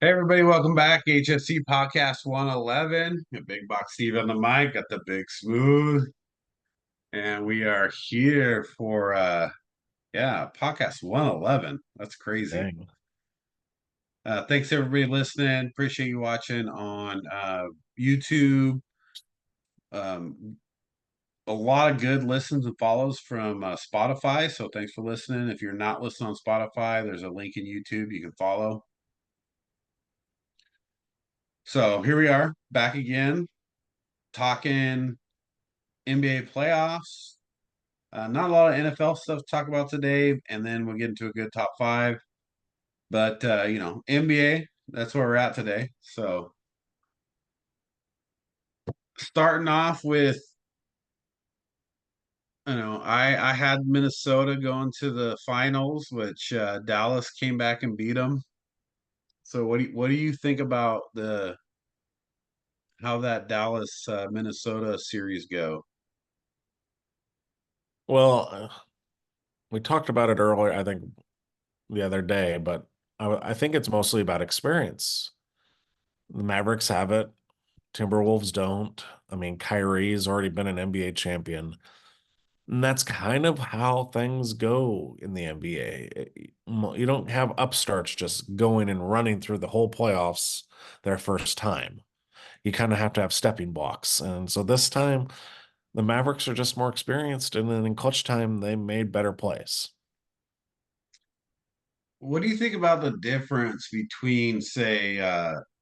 Hey everybody, welcome back. HSC Podcast 111. Big Box Steve on the mic, got the big smooth. And we are here for Podcast 111. That's crazy. Dang. Thanks everybody listening. Appreciate you watching on YouTube. Um, a lot of good listens and follows from Spotify. So thanks for listening. If you're not listening on Spotify, there's a link in YouTube you can follow. So here we are back again talking NBA playoffs. Not a lot of NFL stuff to talk about today, and then we'll get into a good top five. But NBA, that's where we're at today. So starting off with, I had Minnesota going to the finals, which Dallas came back and beat them. So what do you think about the how that Dallas Minnesota series go? Well, we talked about it earlier, I think the other day, but I think it's mostly about experience. The Mavericks have it, Timberwolves don't. I mean, Kyrie's already been an NBA champion. And that's kind of how things go in the NBA. You don't have upstarts just going and running through the whole playoffs their first time. You kind of have to have stepping blocks. And so this time, the Mavericks are just more experienced, and then in clutch time, they made better plays. What do you think about the difference between, say,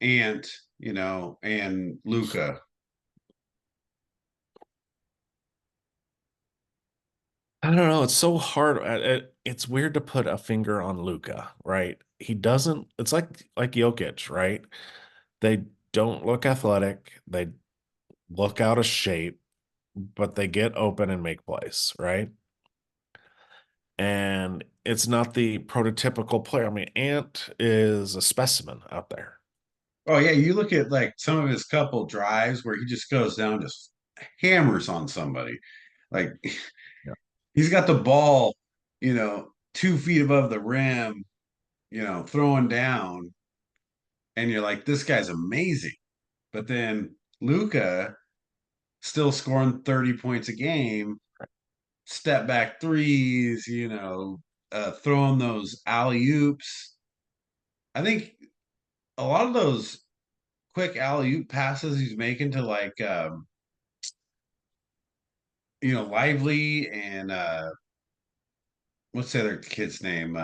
Ant, and Luca? I don't know. It's so hard. It's weird to put a finger on Luca, right? He doesn't. It's like Jokic, right? They don't look athletic. They look out of shape, but they get open and make plays, right? And it's not the prototypical player. I mean, Ant is a specimen out there. Oh yeah, you look at like some of his couple drives where he just goes down, just hammers on somebody. Like Yeah. he's got the ball, 2 feet above the rim, throwing down, and you're like, this guy's amazing. But then Luca still scoring 30 points a game, step back threes, throwing those alley oops. I think a lot of those quick alley oop passes he's making to like Lively and what's the other kid's name?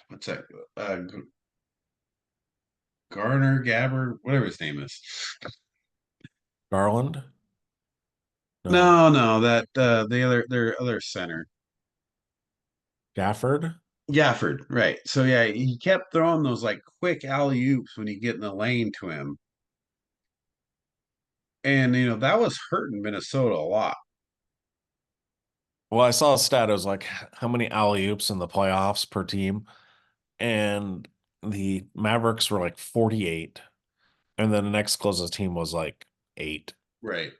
What's that? Garner, Gabbard, whatever his name is. Garland? No. No, no, that their other center. Gafford? Gafford, right. So yeah, he kept throwing those like quick alley oops when you get in the lane to him. And that was hurting Minnesota a lot. Well, I saw a stat. It was like how many alley-oops in the playoffs per team, and the Mavericks were like 48, and then the next closest team was like 8. Right.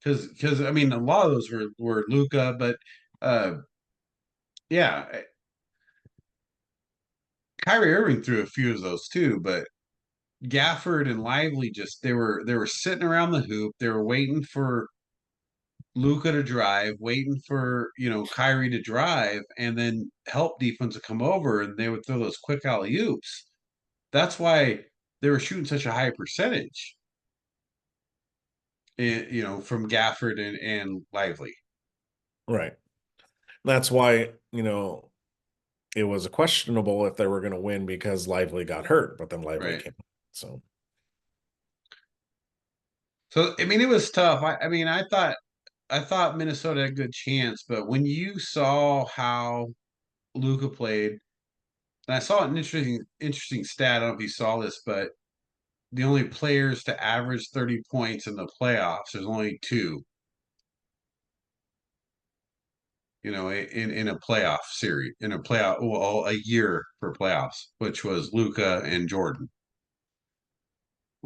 Because I mean a lot of those were Luca, but uh yeah, Kyrie Irving threw a few of those too, but Gafford and Lively just they were sitting around the hoop. They were waiting for Luca to drive, waiting for Kyrie to drive, and then help defense to come over, and they would throw those quick alley oops. That's why they were shooting such a high percentage, from Gafford and Lively. Right. That's why, it was questionable if they were going to win because Lively got hurt, but then Lively Right. came. So, So I mean, it was tough. I thought Minnesota had a good chance, but when you saw how Luca played, and I saw an interesting stat. I don't know if you saw this, but the only players to average 30 points in the playoffs, there's only two, in a playoff series, in a playoff, well, a year for playoffs, which was Luca and Jordan.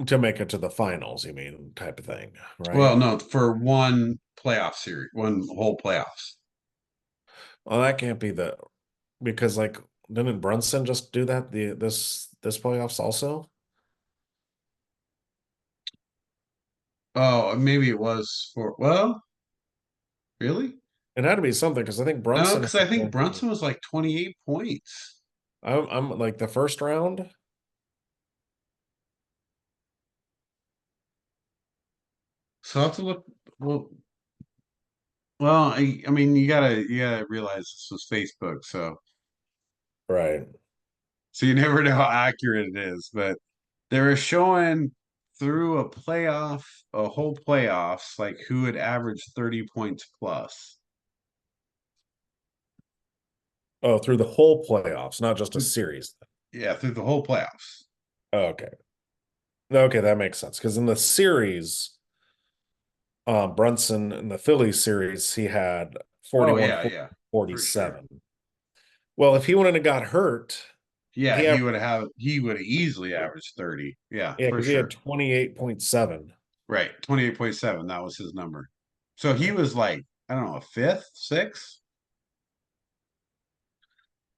to make it to the finals, you mean, type of thing, right? Well, no, for one playoff series, one whole playoffs. Well, that can't be because like Didn't Brunson just do that this playoffs also? Oh, maybe it was for, well, really? It had to be something because I think No, Brunson because I think had, Brunson was like 28 points. I'm like the first round. So I have to look. Well, I mean, you gotta realize this was Facebook, Right. so you never know how accurate it is. But they were showing through a whole playoffs, like who had averaged 30 points plus. Oh, through the whole playoffs, not just a series. Yeah, through the whole playoffs. Oh, okay. Okay, that makes sense. Because in the series, Brunson in the Phillies series, he had Oh 41, yeah, yeah, for sure. 47. Well, if he wouldn't have got hurt, Yeah, he averaged, he would have easily averaged 30. Yeah, yeah, for because he had sure. 28.7. Right. 28.7. That was his number. So he was like, I don't know, a fifth, sixth.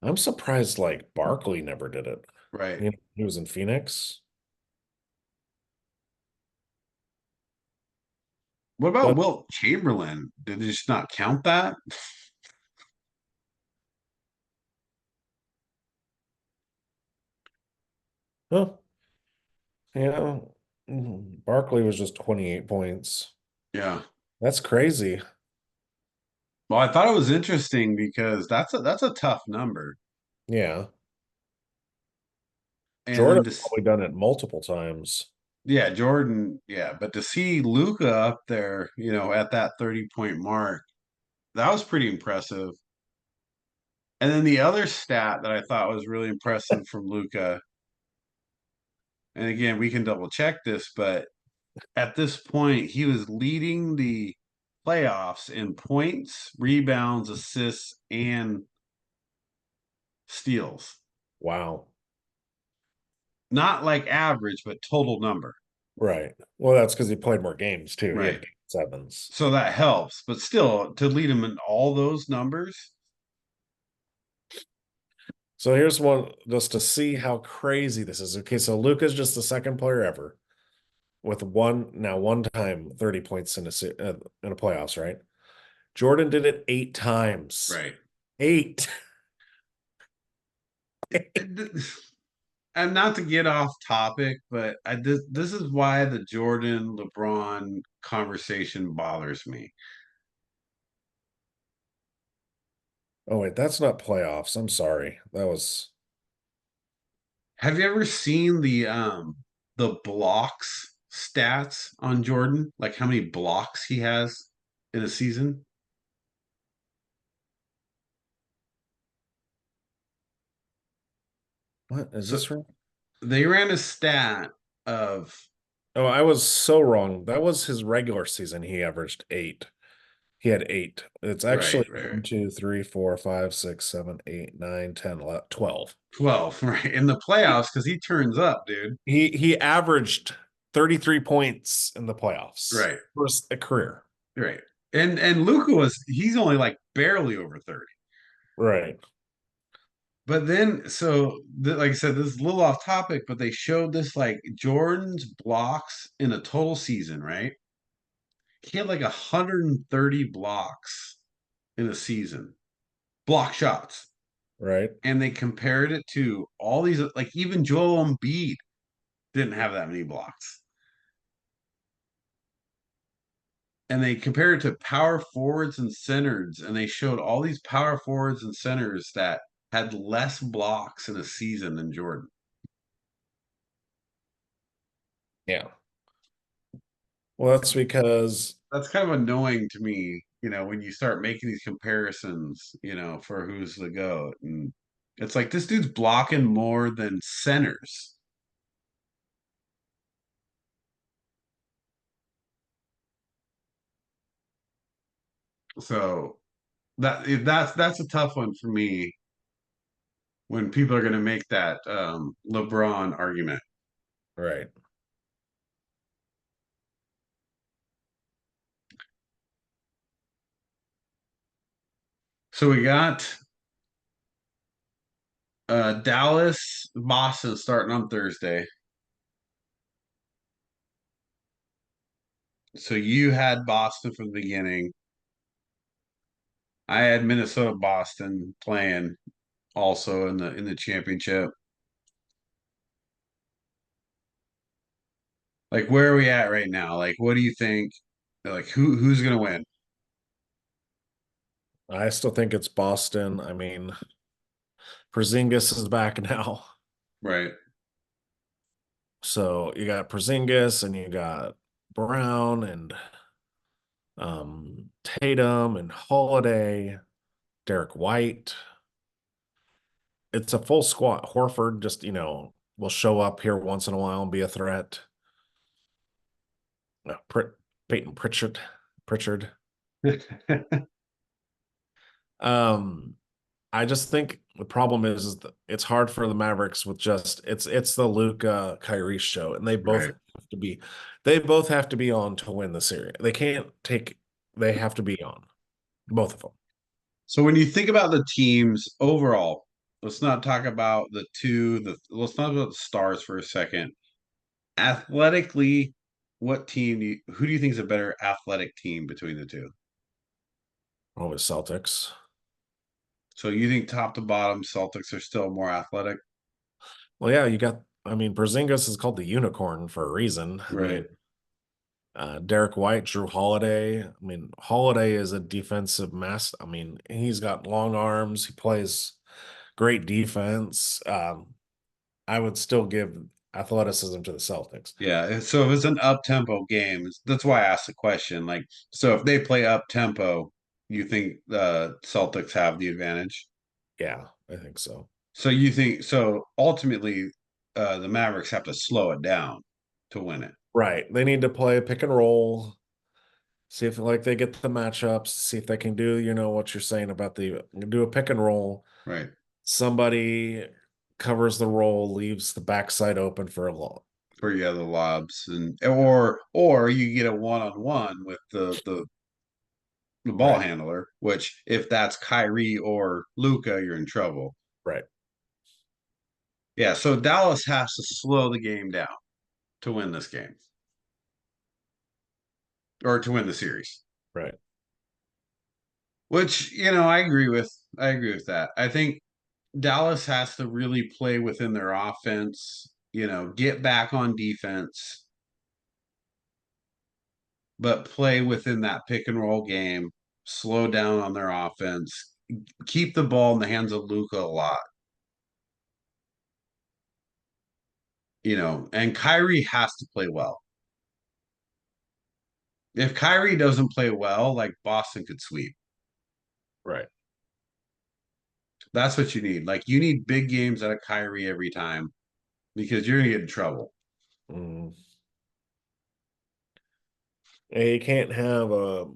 I'm surprised like Barkley never did it. Right. He was in Phoenix. What about But Wilt Chamberlain? Did they just not count that? oh, yeah, Barkley was just 28 points. Yeah. That's crazy. Well, I thought it was interesting because that's a tough number. Yeah. And then Jordan just probably done it multiple times. yeah, Jordan, yeah, but to see Luca up there, at that 30-point mark, that was pretty impressive. And then the other stat that I thought was really impressive from Luca, and again, we can double check this, but at this point, he was leading the playoffs in points, rebounds, assists, and steals. Wow. Not like average, but total number. Right. Well, that's because he played more games too. He had Right. game sevens. So that helps. But still, to lead him in all those numbers, So here's one just to see how crazy this is. Okay, so Luca's just the second player ever with one time 30 points in a playoffs, right? Jordan did it 8 times. right. Eight. And not to get off topic, but this is why the Jordan LeBron conversation bothers me. Oh wait, that's not playoffs. I'm sorry. That was Have you ever seen the blocks stats on Jordan? Like how many blocks he has in a season? what is So this from? they ran a stat of Oh, I was so wrong. That was his regular season. He averaged eight. He had eight. It's right, actually right, 12. 12, right, in the playoffs because he turns up, dude. He averaged 33 points in the playoffs Right, for a career. right. And Luca he's only like barely over 30. Right. But then, like I said, this is a little off topic, but they showed this like Jordan's blocks in a total season, right? He had like 130 blocks in a season, block shots. Right. And they compared it to all these, like even Joel Embiid didn't have that many blocks. And they compared it to power forwards and centers, and they showed all these power forwards and centers that had less blocks in a season than Jordan. Yeah. Well, that's because That's kind of annoying to me, when you start making these comparisons, for who's the GOAT. And it's like this dude's blocking more than centers. So that's a tough one for me when people are going to make that LeBron argument. right. So we got Dallas, Boston starting on Thursday. So you had Boston from the beginning. I had Minnesota, Boston playing also in the championship. Like, where are we at right now? Like, what do you think? Like, who's gonna win? I still think it's Boston. I mean, Porzingis is back now. Right. So you got Porzingis and you got Brown and Tatum and Holiday, Derek White. It's a full squad. Horford just, will show up here once in a while and be a threat. Peyton Pritchard. Um, I just think the problem is that it's hard for the Mavericks with just it's the Luka Kyrie show, and Right. they both have to be on to win the series. They have to be on, both of them. So when you think about the teams overall, let's not talk about let's talk about the stars for a second. Athletically, who do you think is a better athletic team between the two? Always Celtics. So you think top to bottom, Celtics are still more athletic? Well, yeah, I mean, Porzingis is called the unicorn for a reason. I Right. mean, Derek White, Drew Holiday. I mean, Holiday is a defensive mess. I mean, he's got long arms. He plays great defense. I would still give athleticism to the Celtics. Yeah. So if it's an up tempo game, that's why I asked the question. Like, so if they play up tempo, you think the Celtics have the advantage? Yeah, I think so. So you think so ultimately the Mavericks have to slow it down to win it. Right. They need to play pick and roll, see if like they get the matchups, see if they can do, what you're saying about do a pick and roll. Right. Somebody covers the roll, leaves the backside open for a lot. For you have the lobs or you get a one-on-one with the ball Right. handler, which if that's Kyrie or Luca, you're in trouble. Right. Yeah, so Dallas has to slow the game down to win this game or to win the series. Right. Which, I agree with. I agree with that. I think Dallas has to really play within their offense, get back on defense, but play within that pick and roll game, slow down on their offense, keep the ball in the hands of Luca a lot, and Kyrie has to play well. If Kyrie doesn't play well, like Boston could sweep. Right. That's what you need. Like you need big games out of Kyrie every time because you're gonna get in trouble. Mm. And you can't have a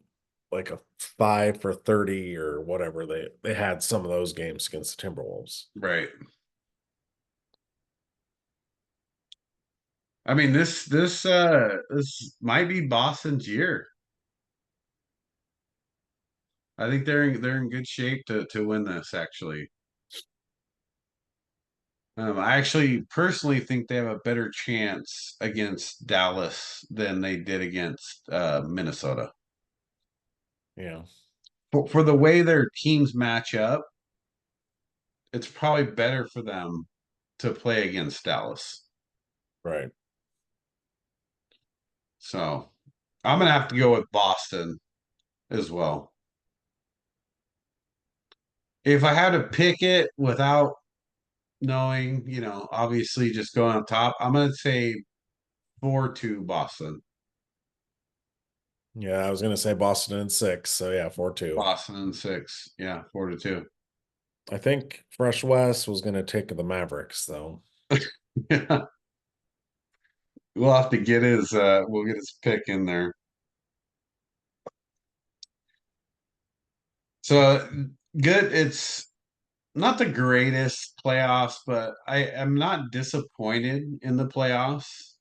5 for 30 or whatever they had some of those games against the Timberwolves. Right. I mean this might be Boston's year. I think they're in good shape to win this actually. I actually personally think they have a better chance against Dallas than they did against Minnesota. Yeah. For the way their teams match up, it's probably better for them to play against Dallas. Right. So I'm gonna have to go with Boston as well. If I had to pick it without knowing, obviously just going on top, I'm gonna say 4-2 Boston. Yeah, I was gonna say Boston in 6, so yeah, 4-2. Boston in six. Yeah, 4-2. I think Fresh West was gonna take the Mavericks though. Yeah. We'll get his pick in there. So good. It's not the greatest playoffs, but I am not disappointed in the playoffs.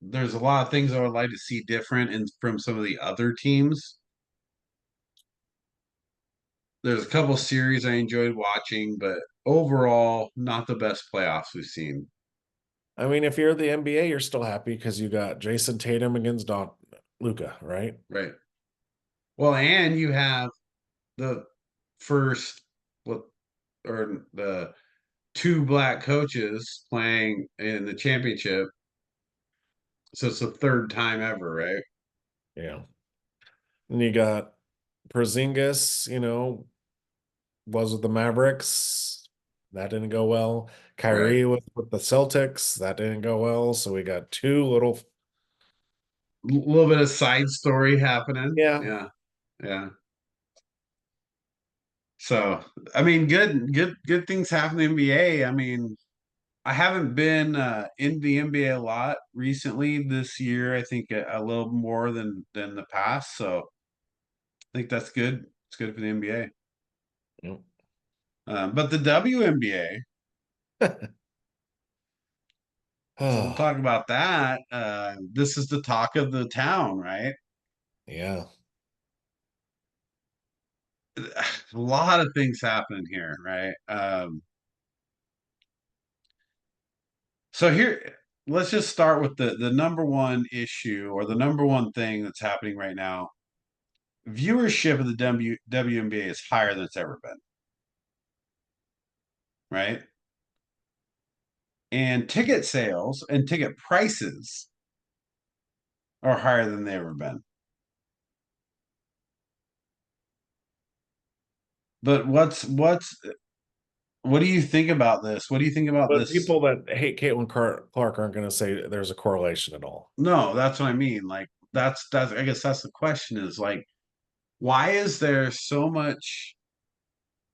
There's a lot of things I would like to see different from some of the other teams. There's a couple series I enjoyed watching, but overall, not the best playoffs we've seen. I mean, if you're the NBA, you're still happy because you got Jason Tatum against Luca, right? Right. Well, and you have the first what or the two black coaches playing in the championship. So it's the third time ever, right? Yeah. And you got Porzingis, was with the Mavericks. That didn't go well. Right. Kyrie with the Celtics. That didn't go well. So we got two little, Little bit of side story happening. yeah. Yeah. Yeah. So, I mean, good things happen in the NBA. I mean, I haven't been in the NBA a lot recently this year. I think a little more than the past. So I think that's good. It's good for the NBA. Yep. But the WNBA, so we'll Oh, talk about that. This is the talk of the town, right? yeah. A lot of things happening here, right? So here, let's just start with the number one issue or the number one thing that's happening right now. Viewership of the WNBA is higher than it's ever been, right? And ticket sales and ticket prices are higher than they ever been. But what do you think about this? What do you think about But this? people that hate Caitlin Clark aren't going to say there's a correlation at all. No, that's what I mean. Like that's I guess that's the question is like why is there so much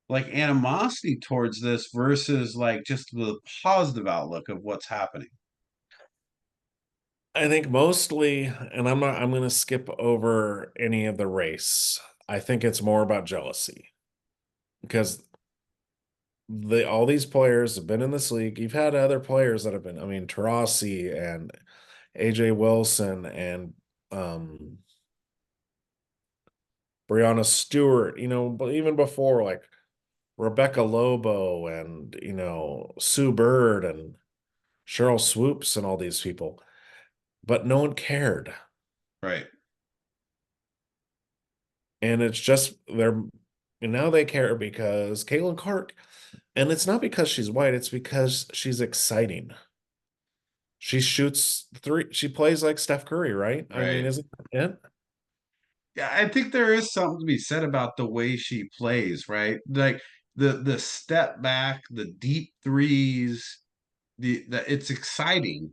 like animosity towards this versus like just the positive outlook of what's happening? I think mostly, and I'm going to skip over any of the race. I think it's more about jealousy because all these players have been in this league. You've had other players that have been, I mean, Tarasi and AJ Wilson and um Brianna Stewart, but even before like Rebecca Lobo and Sue Bird and Cheryl Swoops and all these people, but no one cared. Right. And it's just and now they care because Caitlin Clark, and it's not because she's white, it's because she's exciting. She shoots three, she plays like Steph Curry, right? I mean, Right. isn't that it? Yeah, I think there is something to be said about the way she plays, right? Like the step back, the deep threes, the it's exciting.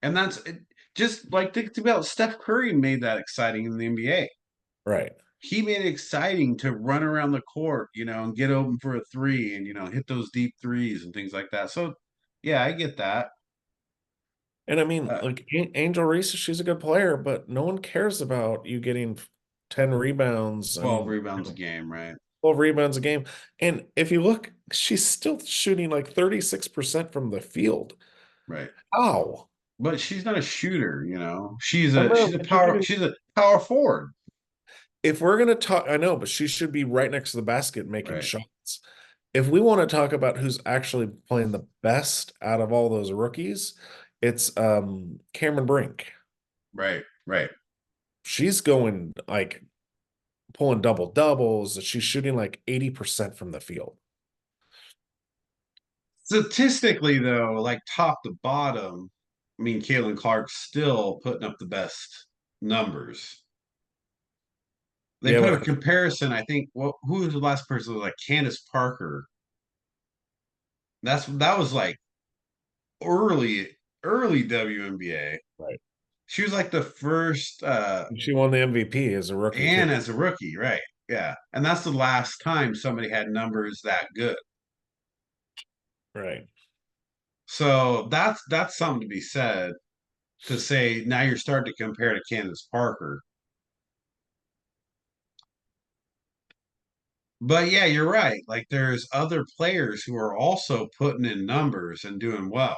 And that's it, just like think about Steph Curry made that exciting in the NBA. Right. He made it exciting to run around the court, and get open for a three and hit those deep threes and things like that. So yeah, I get that. And I mean, Uh, like Angel Reese, she's a good player, but no one cares about you getting 10 rebounds 12 and rebounds a game, right? 12 rebounds a game. And if you look, she's still shooting like 36% from the field. Right. How? But she's not a shooter. She's I a know, she's a but she's power getting, she's a power forward. if we're going to talk, I know, but she should be right next to the basket making Right. shots. If we want to talk about who's actually playing the best out of all those rookies, it's Cameron Brink. Right. Right. She's going like pulling double doubles. She's shooting like 80% from the field. Statistically, though, like top to bottom, I mean, Caitlin Clark's still putting up the best numbers. They Yeah, put a but comparison. I think. Well, who was the last person? It was like Candace Parker. That was like early WNBA. right. She was like the first, She won the MVP as a rookie and too. as a rookie, right? Yeah, and that's the last time somebody had numbers that good. Right. So that's something to be said. To say now you're starting to compare to Candace Parker. But yeah, you're right. Like there's other players who are also putting in numbers and doing well.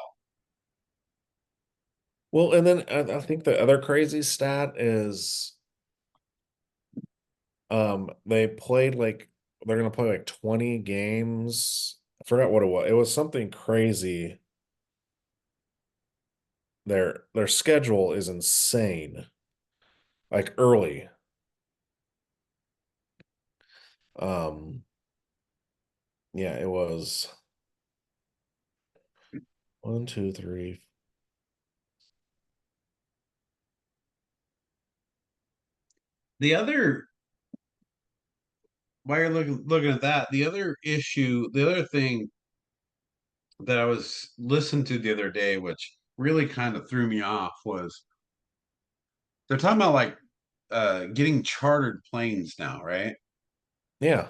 Well, and then I think the other crazy stat is They played like they're gonna play like 20 games. I forgot what it was. It was something crazy. Their schedule is insane. Like early. Um, yeah, it was one, two, three. The other, while you're looking at that, the other issue, the other thing that I was listening to the other day, which really kind of threw me off, was they're talking about like getting chartered planes now, right? Yeah.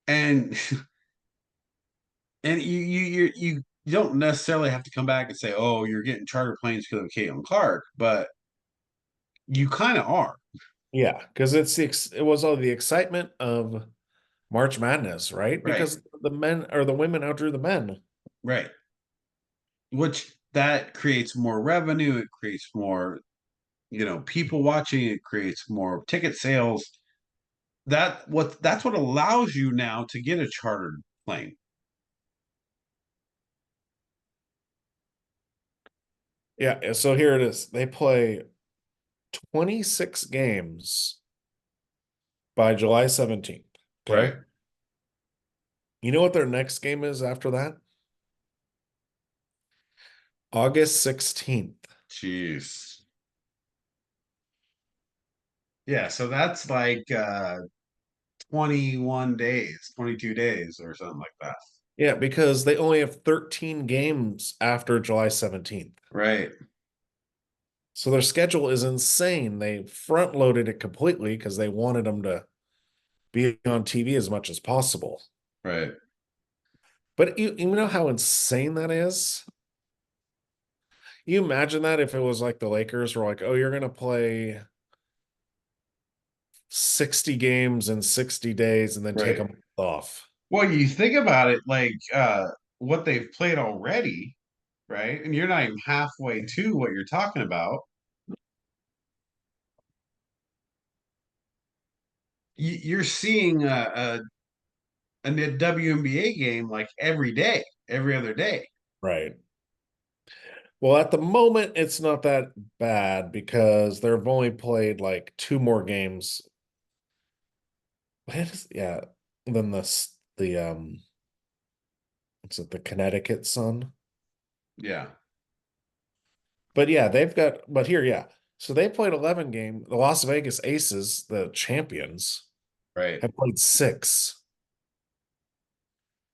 And and you don't necessarily have to come back and say, oh, you're getting charter planes because of Caitlin Clark, but you kind of are, Yeah, because it was all the excitement of March Madness, right? right? Because the men or the women outdrew the men. Right. Which that creates more revenue, it creates more, people watching, it creates more ticket sales. That's what allows you now to get a chartered plane. Yeah, so here it is. They play 26 games by July 17th. Right. Okay. You know what their next game is after that? August 16th. Jeez. Yeah, so that's like 21 days, 22 days or something like that. Yeah, because they only have 13 games after July 17th. Right. So their schedule is insane. They front loaded it completely because they wanted them to be on TV as much as possible. Right. But you know how insane that is? You imagine that if it was like the Lakers were like, oh, you're going to play 60 games in 60 days and then take a Right. month off. Well, you think about it like what they've played already, right? And you're not even halfway to what you're talking about. You're seeing a WNBA game like every day, every other day. Right. Well, at the moment, it's not that bad because they've only played like two more games. Yeah, than the what's it, the Connecticut Sun? Yeah. But yeah, but here, yeah. So they played 11 game. The Las Vegas Aces, the champions, Right. have played six.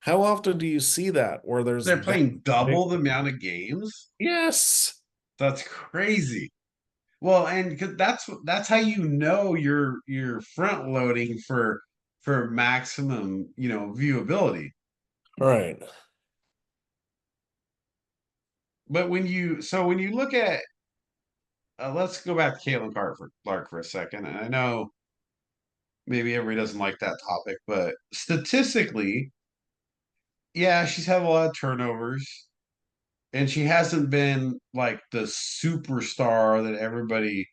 How often do you see that where there's They're that playing big? double the amount of games. Yes. That's crazy. Well, and 'cause that's how you know you're front loading for maximum, viewability. Right. But when you look at let's go back to Caitlin Clark for a second. And I know maybe everybody doesn't like that topic, but statistically, yeah, she's had a lot of turnovers, and she hasn't been like the superstar that everybody,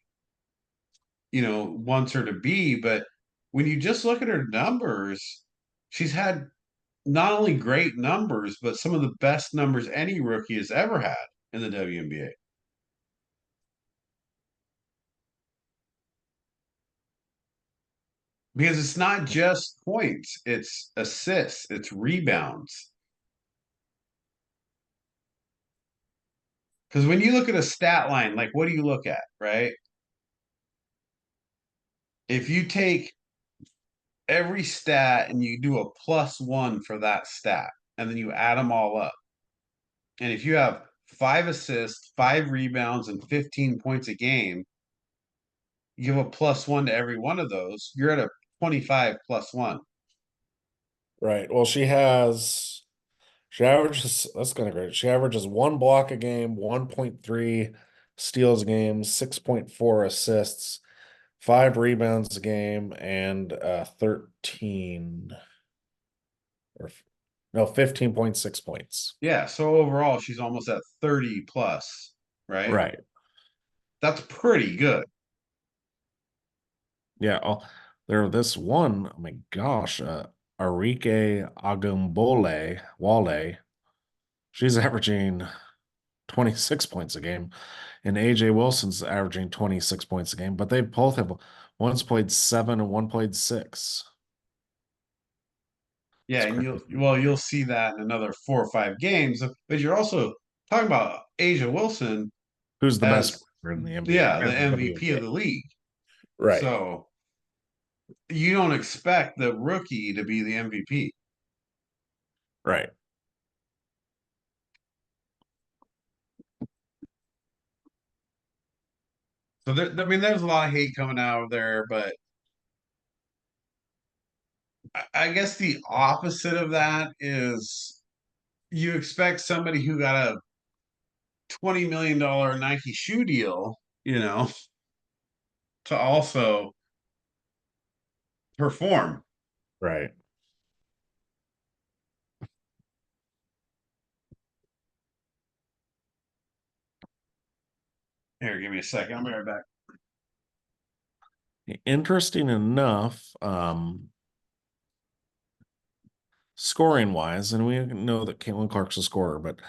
wants her to be. But when you just look at her numbers, she's had not only great numbers, but some of the best numbers any rookie has ever had in the WNBA. Because it's not just points, it's assists, it's rebounds. Because when you look at a stat line, like what do you look at, right? If you take every stat and you do a +1 for that stat, and then you add them all up, and if you have 5 assists, 5 rebounds, and 15 points a game, you give a +1 to every one of those, you're at a 25 +1. Right. Well, she averages that's kind of great. She averages one block a game, 1.3 steals a game, 6.4 assists, five rebounds a game, and 13 or no, 15.6 points. Yeah, so overall, she's almost at 30 plus, right? Right. That's pretty good. Yeah, there this one, oh my gosh, Arike Agumbole Wale. She's averaging 26 points a game, and AJ Wilson's averaging 26 points a game, but they both have one's played 7 and one played 6. Yeah, It's and crazy. you'll see that in another 4 or 5 games. But you're also talking about Asia Wilson Who's the best as, player in the NBA yeah, the and the MVP of WNBA? the league. Right, So you don't expect the rookie to be the MVP. right. So I mean, there's a lot of hate coming out of there, but I guess the opposite of that is you expect somebody who got a $20 million Nike shoe deal, to also perform. Right. Here, give me a second. I'll be right back. Interesting enough, scoring wise, and we know that Caitlin Clark's a scorer, but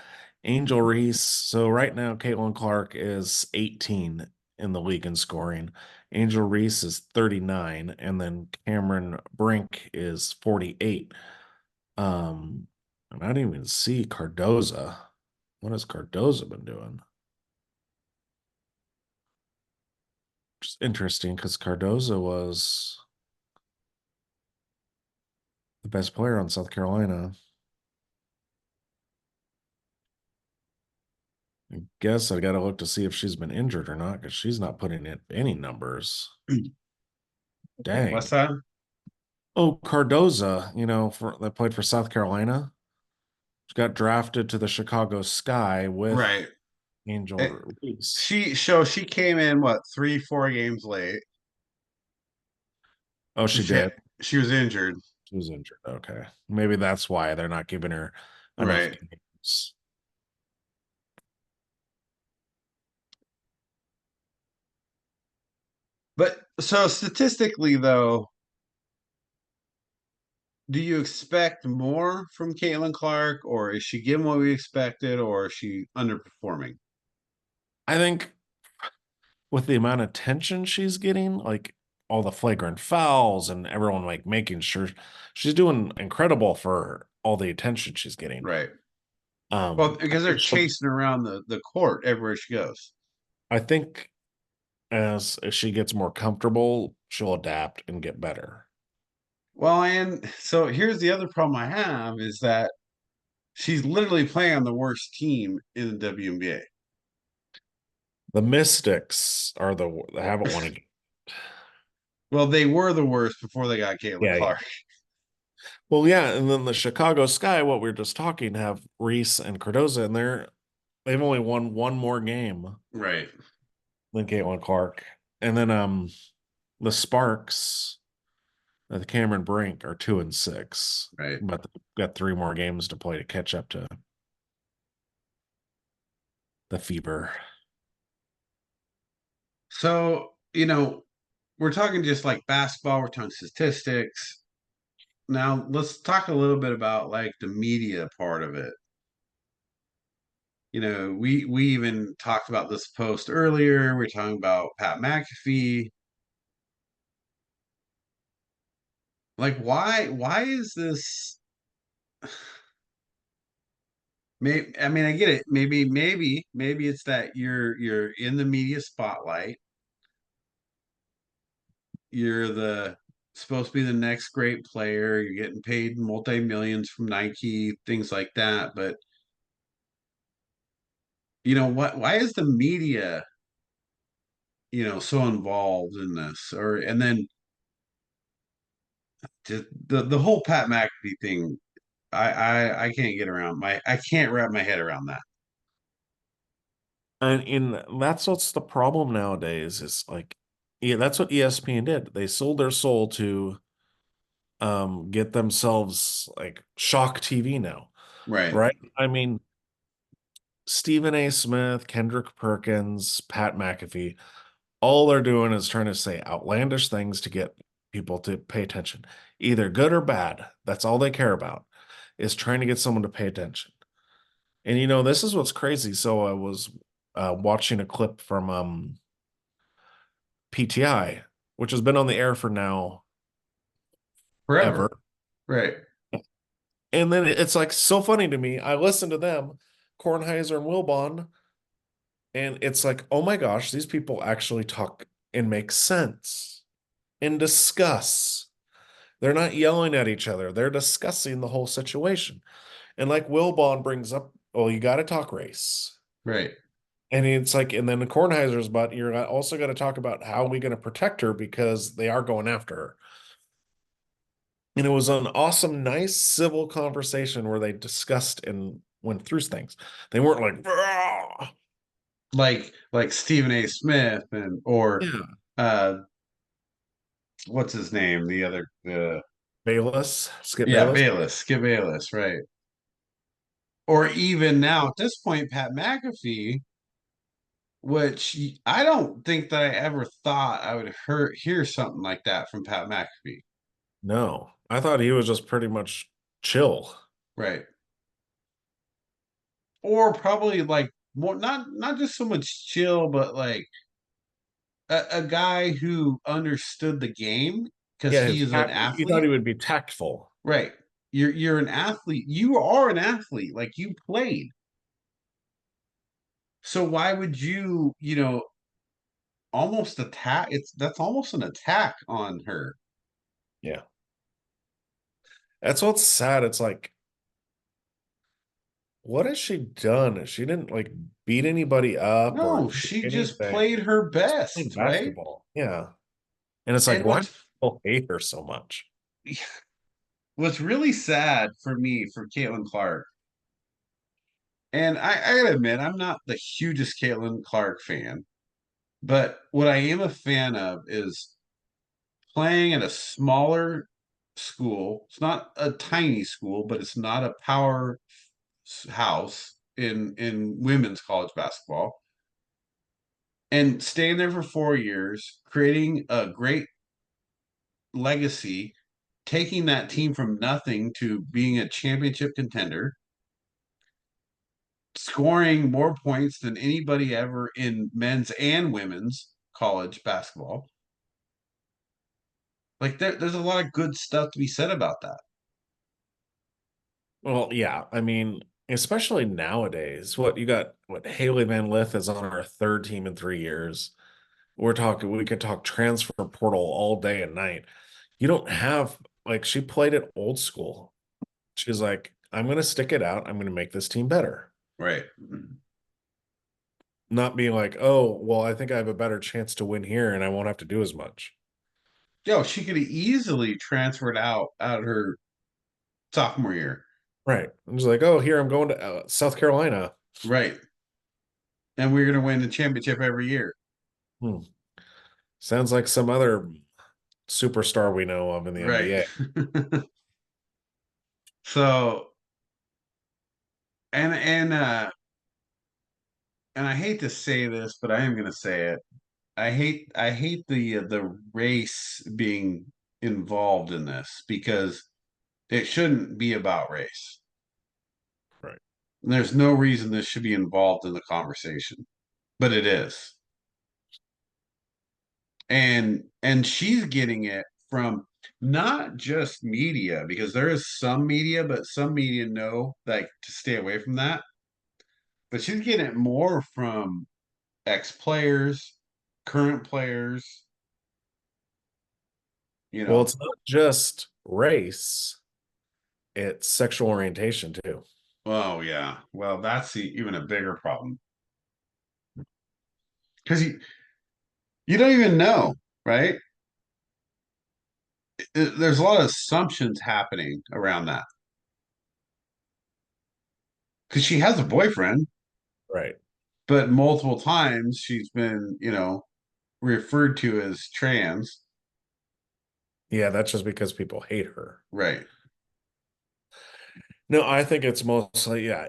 Angel Reese. So right now, Caitlin Clark is 18 in the league in scoring. Angel Reese is 39, and then Cameron Brink is 48. And I didn't even see Cardoza. What has Cardoza been doing? Just interesting because Cardoza was the best player on South Carolina. I guess I got to look to see if she's been injured or not because she's not putting in any numbers. What's Dang. that? Oh, Cardoza, for that played for South Carolina. She got drafted to the Chicago Sky with Right. Angel It, Reese. she came in what 3 4 games late. Oh, she She did. she was injured. She was injured. Okay. Maybe that's why they're not giving her enough Right. games. But so statistically though, do you expect more from Caitlin Clark, or is she getting what we expected, or is she underperforming? I think with the amount of attention she's getting, like all the flagrant fouls and everyone like making sure she's doing incredible for all the attention she's getting. Right. Well, I because they're think chasing around the court everywhere she goes. I think as she gets more comfortable, she'll adapt and get better. Well, and so here's the other problem I have is that she's literally playing on the worst team in the WNBA. The Mystics are the haven't won a game. Well, they were the worst before they got Caitlin Yeah, yeah. Clark. Well, yeah, and then the Chicago Sky, what we are just talking, have Reese and Cardoza, and they've only won one more game Right. than Caitlin Clark. And then the Sparks, the Cameron Brink are 2-6, Right. but they've got 3 more games to play to catch up to the Fever. So, we're talking just like basketball, we're talking statistics. Now, let's talk a little bit about like the media part of it. We even talked about this post earlier. We're talking about Pat McAfee. Like, why is this? Maybe, I mean, I get it. Maybe it's that you're in the media spotlight. You're the supposed to be the next great player. You're getting paid multi-millions from Nike, things like that. But what? Why is the media, so involved in this? And then just the whole Pat McAfee thing. I can't get around I can't wrap my head around that. And that's what's the problem nowadays is like, yeah, that's what ESPN did. They sold their soul to get themselves like shock TV now, Right. right? I mean, Stephen A. Smith, Kendrick Perkins, Pat McAfee, All they're doing is trying to say outlandish things to get people to pay attention, either good or bad. That's all they care about, is trying to get someone to pay attention. And this is what's crazy. So I was watching a clip from PTI, which has been on the air for now ever. Forever. Right. And then it's like so funny to me. I listen to them, Kornheiser and Wilbon, and it's like, oh my gosh, these people actually talk and make sense and discuss. They're not yelling at each other. They're discussing the whole situation. And like Wilbon brings up, oh, you got to talk race. Right. And it's like, and then the Kornheiser's, but you're also going to talk about how are we going to protect her because they are going after her. And it was an awesome, nice, civil conversation where they discussed and went through things. They weren't like, "Rah!" Like Stephen A. Smith and or Yeah, uh what's his name? The other Bayless, Skip yeah, Bayless. Bayless, Skip Bayless, right. Or even now at this point, Pat McAfee, which I don't think that I ever thought I would hear something like that from Pat McAfee. No, I thought he was just pretty much chill. Right. Or probably like more not just so much chill, but like a guy who understood the game because Yeah, he is an you thought he athlete. would be tactful. Right. You're an athlete. You are an athlete. Like you played. So why would you almost attack? That's almost an attack on her. Yeah. That's what's sad. It's like, what has she done? She didn't like beat anybody up or No, do she just anything. played her Just playing best, right? basketball. Yeah. And it's like, And why do people hate her so much? what's really sad for me for Caitlin Clark, and I gotta admit, I'm not the hugest Caitlin Clark fan, but what I am a fan of is playing at a smaller school. It's not a tiny school, but it's not a house in women's college basketball. And staying there for 4 years, creating a great legacy, taking that team from nothing to being a championship contender, scoring more points than anybody ever in men's and women's college basketball. Like there's a lot of good stuff to be said about that. Well, yeah. I mean, especially nowadays, what you got, what Haley Van Lith is on our third team in 3 years. We could talk transfer portal all day and night. You don't have, like, she played it old school. She's like, I'm going to stick it out. I'm going to make this team better. Right. Not being like, oh, well, I think I have a better chance to win here and I won't have to do as much. Yo, she could have easily transferred out her sophomore year. Right. I'm just like, oh, here I'm going to South Carolina. Right. And we're gonna win the championship every year. Hmm. Sounds like some other superstar we know of in the Right. NBA. So and and I hate to say this, but I am gonna say it. I hate the race being involved in this because it shouldn't be about race. Right. There's no reason this should be involved in the conversation, but it is. And she's getting it from not just media because there is some media, but some media know like to stay away from that. But she's getting it more from ex-players, current players, you Well, know. it's not just race, it's sexual orientation too. Oh yeah. Well, that's even a bigger problem because you don't even know, right? There's a lot of assumptions happening around that because she has a boyfriend, Right. but multiple times she's been referred to as trans. Yeah, that's just because people hate her. Right. No, I think it's mostly, yeah.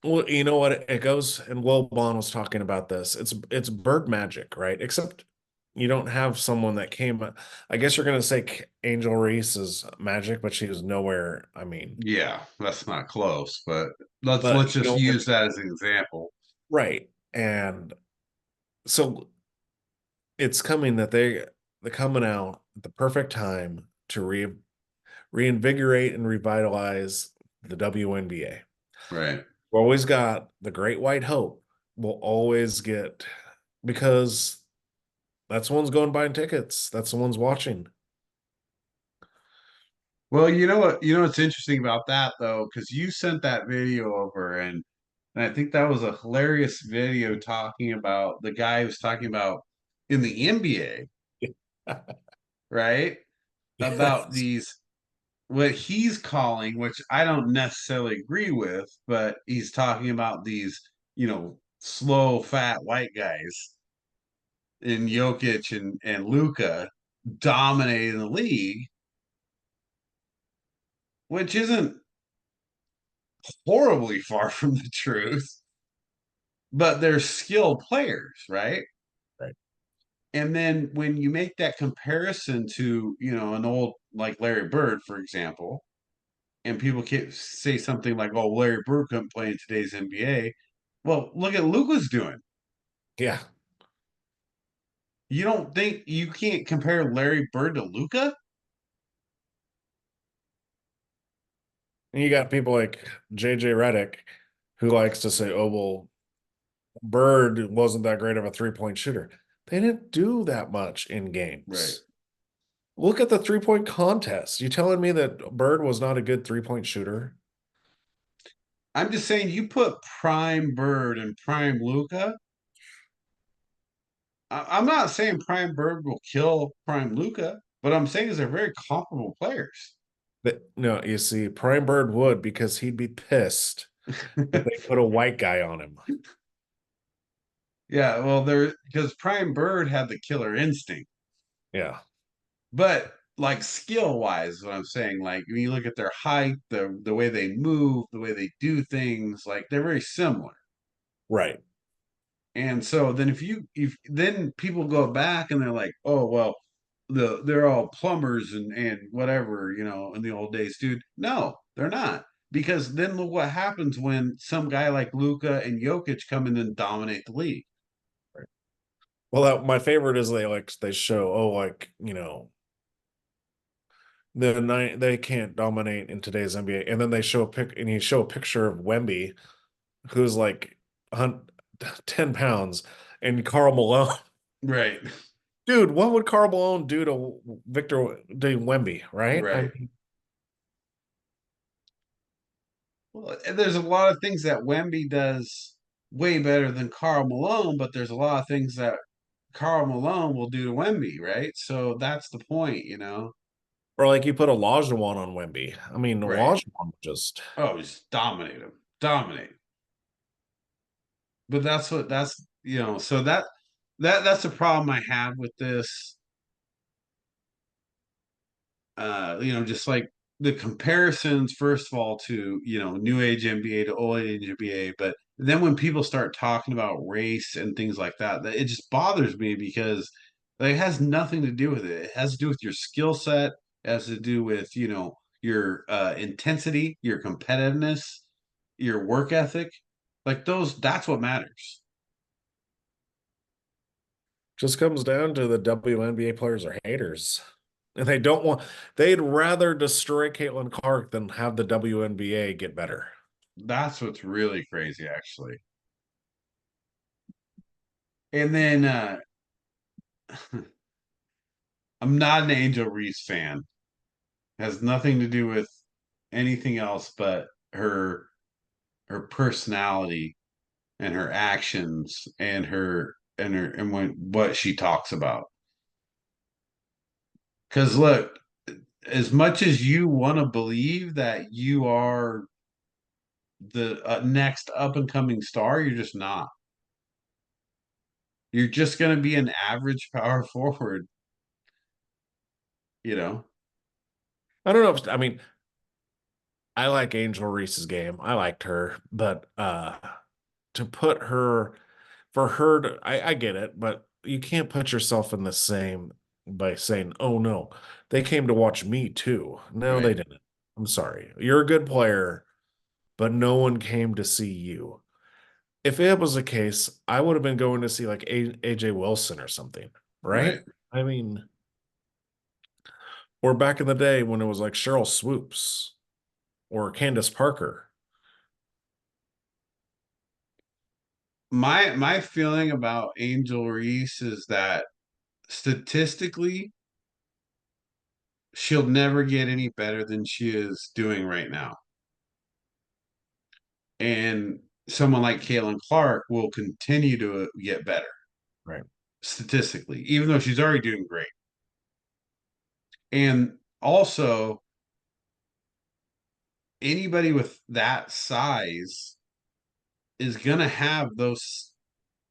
Well, you know what? It goes, and Will Bond was talking about this. It's bird magic, right? Except you don't have someone that came. I guess you're gonna say Angel Reese is magic, but she was nowhere. I mean, Yeah, that's not close, but let's but just use that as an example. right. And so it's coming that they're coming out at the perfect time to reinvigorate and revitalize the WNBA. Right. We always got the Great White Hope. We'll always get because that's the one's going buying tickets. That's the one's watching. Well, you know what? You know what's interesting about that though, because you sent that video over, and I think that was a hilarious video talking about the guy who was talking about in the NBA, right? About Yes. these what he's calling, which I don't necessarily agree with, but he's talking about these, slow, fat white guys in Jokic and Luca dominating the league, which isn't horribly far from the truth, but they're skilled players, right? Right. And then when you make that comparison to, an old like Larry Bird, for example, and people can say something like, "Oh, Larry Bird couldn't play in today's NBA." Well, look at Luca's doing. Yeah. You don't think you can't compare Larry Bird to Luca? And you got people like JJ Redick who likes to say, oh, well, Bird wasn't that great of a 3-point shooter. They didn't do that much in Right. games. Look at the 3-point contest. You telling me that Bird was not a good 3-point shooter? I'm just saying you put prime Bird and prime Luca. I'm not saying prime Bird will kill prime Luca, but I'm saying is they're very comparable players. But no, you see, Prime Bird would because he'd be pissed if they put a white guy on him. Yeah, well, there because prime Bird had the killer instinct, Yeah, but like skill wise, what I'm saying, like when you look at their height, the way they move, the way they do things, like they're very similar. right. And so then if then people go back and they're like, oh well, they're all plumbers and whatever, in the old days, dude. No, they're not. Because then look what happens when some guy like Luca and Jokic come in and dominate the league. Right. Well, my favorite is they show they can't dominate in today's NBA, and then they show a pic and you show a picture of Wemby who's like 10 pounds and Carl Malone. Right. Dude, what would Carl Malone do to Wemby, right? I Right. mean, Well, and there's a lot of things that Wemby does way better than Carl Malone, but there's a lot of things that Carl Malone will do to Wemby, right? So that's the point. or like you put a Olajuwon on Wemby. I mean, Right. Olajuwon just Oh, just dominate him. Dominate. But so that's a problem I have with this. Just like the comparisons, first of all, to new age NBA to old age NBA, but then when people start talking about race and things like that it just bothers me because it has nothing to do with it. It has to do with your skill set, it has to do with your intensity, your competitiveness, your work ethic. Like that's what matters. just comes down to the WNBA players are haters. And they'd rather destroy Caitlin Clark than have the WNBA get better. That's what's really crazy, actually. And then I'm not an Angel Reese fan. Has nothing to do with anything else but her personality and her actions and what she talks about. Because look, as much as you want to believe that you are the next up and coming star, you're just not. You're just going to be an average power forward, you know? I don't know I mean, I like Angel Reese's game. I liked her, but to put her for her to, I get it, but you can't put yourself in the same by saying, "Oh no, they came to watch me too." No, Right. they didn't. I'm sorry. You're a good player, but no one came to see you. If it was the case, I would have been going to see like AJ Wilson or something, Right. right? I mean, or back in the day when it was like Cheryl Swoops or Candace Parker. My feeling about Angel Reese is that statistically, she'll never get any better than she is doing right now. And someone like Caitlin Clark will continue to get better Right. statistically, even though she's already doing great. And also, anybody with that size is going to have those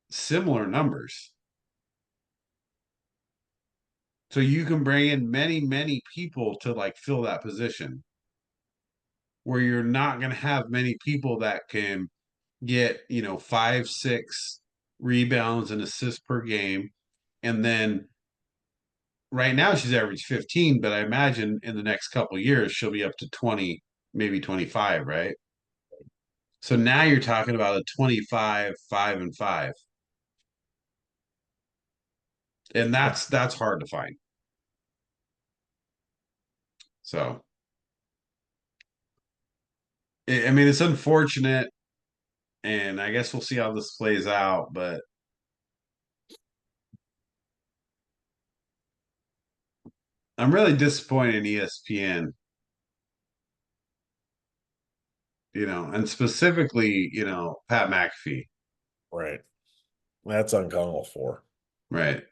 similar numbers. So you can bring in many, many people to like fill that position where you're not going to have many people that can get, five, six rebounds and assists per game. And then right now she's averaged 15, but I imagine in the next couple years she'll be up to 20, maybe 25, right? So now you're talking about a 25, 5 and 5. And that's hard to find. So I mean it's unfortunate and I guess we'll see how this plays out, but I'm really disappointed in ESPN, and specifically, Pat McAfee. Right. That's uncalled for. Right.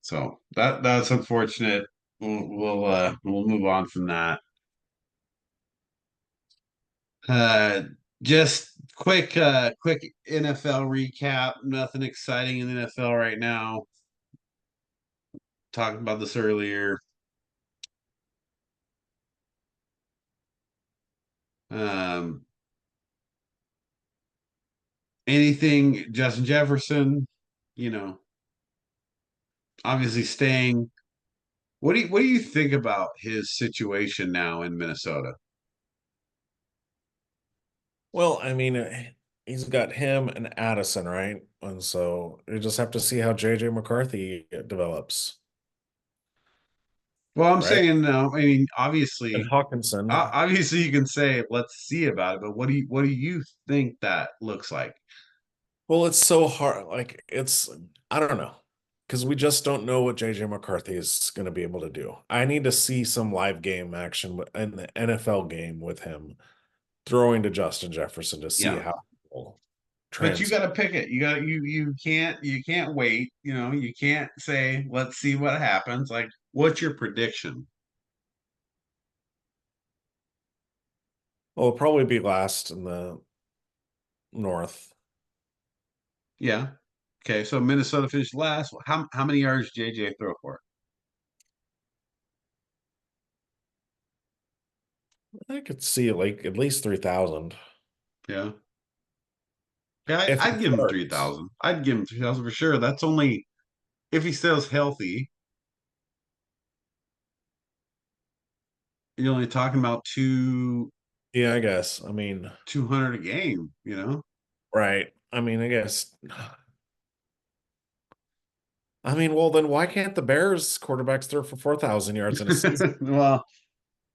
So that's unfortunate. We'll move on from that. Uh just quick NFL recap. Nothing exciting in the NFL right now. Talked about this earlier. Um Anything Justin Jefferson, you know, obviously staying. What do you think about his situation now in Minnesota? Well, I mean, he's got him and Addison, right? And so you just have to see how JJ McCarthy develops, Well, I'm right? saying no. I mean, And Hawkinson. obviously you can say let's see about it, but what do you think that looks like? Well, it's so hard. Like, I don't know. Because we just don't know what JJ McCarthy is going to be able to do. I need to see some live game action in the NFL game with him throwing to Justin Jefferson to see Yeah. how it will But you got translate. to pick it. You can't wait. You can't say let's see what happens. Like, what's your prediction? Well, it'll probably be last in the North. Yeah. Okay. So Minnesota finished last. How many yards JJ throw for? I could see like at least 3,000 Yeah. Yeah. if he I'd give him three starts. thousand. I'd give him 3,000 for sure. That's only if he stays healthy. You're only talking about Yeah, I guess. I mean, 200 a game. right. I mean, I guess. I mean, well, then why can't the Bears quarterbacks throw for 4,000 yards in a season? Well,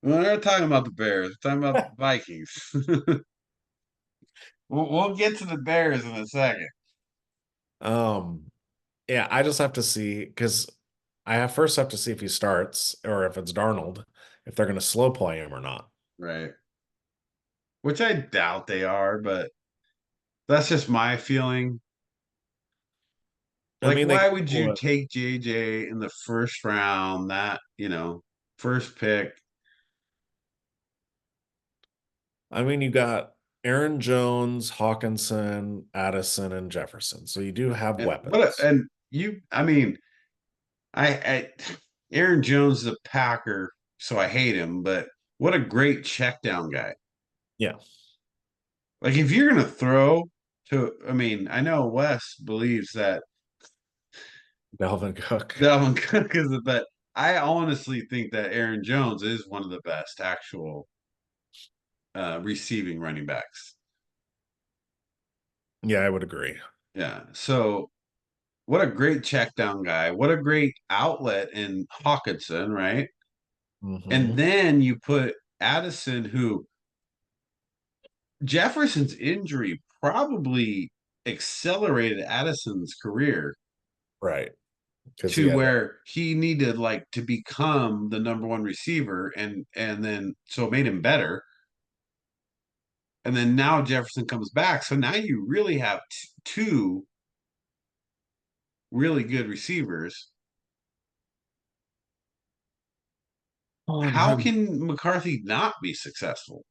we're not talking about the Bears. We're talking about the Vikings. We'll get to the Bears in a second. Um, yeah, I just have to see because first have to see if he starts or if it's Darnold, if they're going to slow play him or not. Right. Which I doubt they are, but that's just my feeling. I Like, mean, they why got would you what? take JJ in the first round, first pick? I mean, you got Aaron Jones, Hawkinson, Addison, and Jefferson. So you do have And what a, weapons. and you I mean, I Aaron Jones is a Packer, so I hate him, but what a great check down guy. Yeah. Like if you're gonna throw I mean, I know Wes believes that Delvin Cook. Dalvin Cook is the best. I honestly think that Aaron Jones is one of the best actual receiving running backs. Yeah, I would agree. Yeah. So what a great check down guy. What a great outlet in Hawkinson, right? And Hmm. then you put Addison, who Jefferson's injury probably accelerated Addison's career Right. Because he to had where he needed like to become the number one receiver and then so it made him better. And then now Jefferson comes back. So now you really have two really good receivers. on How him. can McCarthy not be successful?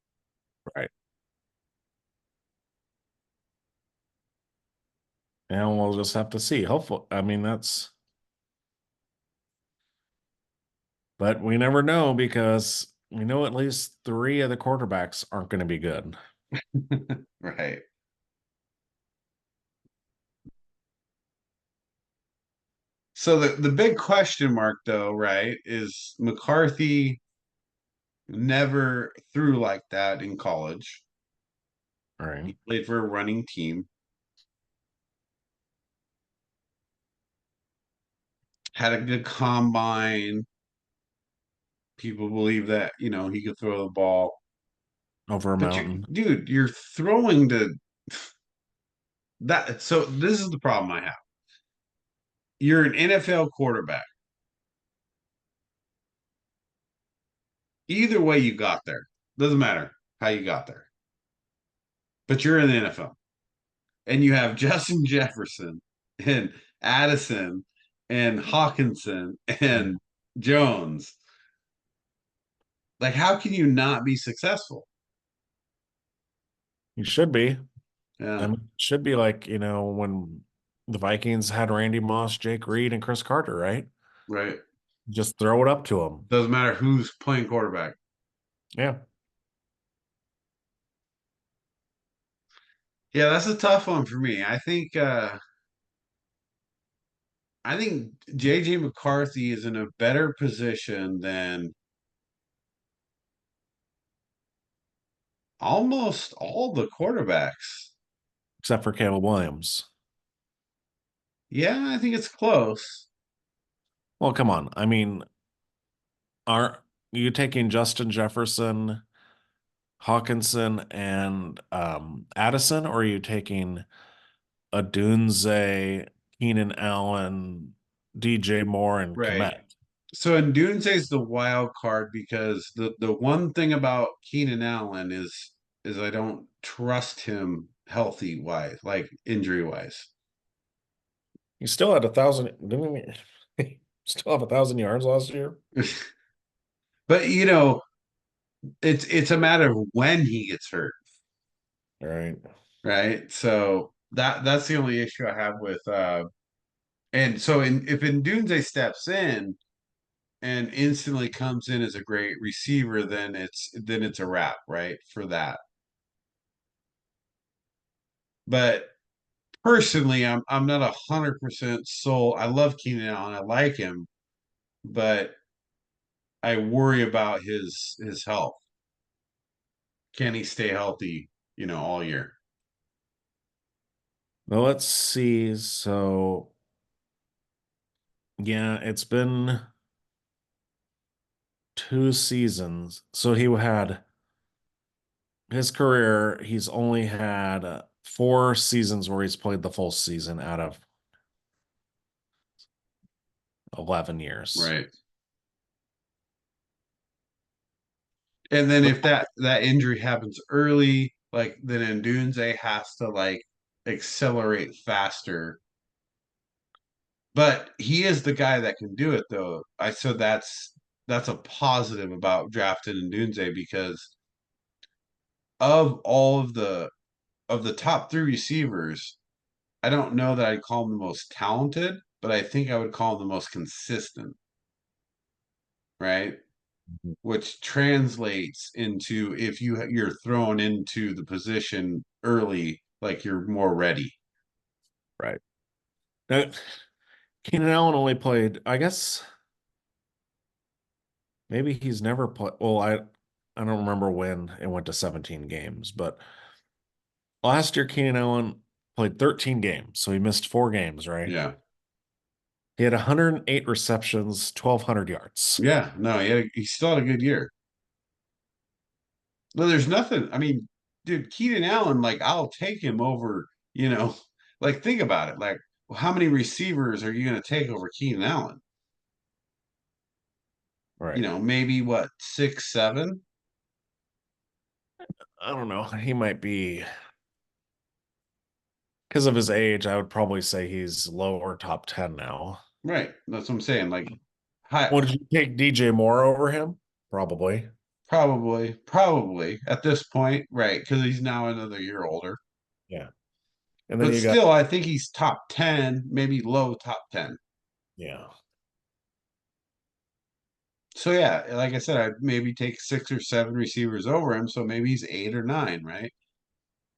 Right. And we'll just have to see. Hopefully, I mean, but we never know because we know at least three of the quarterbacks aren't going to be good. Right. So the big question mark though, right, is McCarthy never threw like that in college. All right. He played for a running team, had a good combine. People believe that, he could throw the ball. Over a But mountain. dude, you're throwing to that. So this is the problem I have. You're an NFL quarterback. Either way you got there, doesn't matter how you got there. But you're in the NFL. And you have Justin Jefferson and Addison and Hawkinson Yeah. and Jones. Like, how can you not be successful? You should be. I Yeah, mean, it should be like, when the Vikings had Randy Moss, Jake Reed, and Chris Carter, right? right. Just throw it up to them. Doesn't matter who's playing quarterback. Yeah. Yeah, that's a tough one for me. I think JJ McCarthy is in a better position than almost all the quarterbacks. Except for Caleb Williams. Yeah, I think it's close. Well, come on. I mean, are you taking Justin Jefferson, Hawkinson, and Addison, or are you taking Adunze, Keenan Allen, DJ Moore, and Right. Komet? So and Dunze's the wild card because the one thing about Keenan Allen is I don't trust him healthy wise, like injury wise. He still had 1,000. Didn't he still have 1,000 yards last year? But it's a matter of when he gets hurt, All right. right? So that's the only issue I have with and so if Ndunze steps in and instantly comes in as a great receiver, then it's a wrap, right? For that. But personally, I'm not 100% sold. I love Keenan Allen. I like him, but I worry about his health. Can he stay healthy, all year? Well, let's see. So, yeah, it's been 2 seasons. So he had his career, he's only had 4 seasons where he's played the full season out of 11 years. Right. And then if that injury happens early, like then Ndunze has to like accelerate faster. But he is the guy that can do it though. So that's a positive about drafting Ndunze because of all of the top three receivers, I don't know that I'd call him the most talented, but I think I would call him the most consistent, right? Which translates into if you're thrown into the position early, like you're more ready. Right. Now, Keenan Allen only played, I guess maybe he's never played. Well, I don't remember when it went to 17 games, but last year Keenan Allen played 13 games, so he missed 4 games, right? Yeah. He had 108 receptions, 1,200 yards. Yeah. No, he still had a good year. No, there's nothing. I mean, dude, Keenan Allen, like, I'll take him over, like, think about it. Like, how many receivers are you going to take over Keenan Allen? Right. Maybe what, six, seven? I don't know. He might be because of his age. I would probably say he's lower top 10 now. Right. That's what I'm saying. Like, hi, Would you take DJ Moore over him? Probably. probably at this point, right? Because he's now another year older. Yeah. And then But you got, still, I think he's top 10, maybe low top 10. yeah. So yeah, like I said, I'd maybe take six or seven receivers over him. So maybe he's eight or nine, right?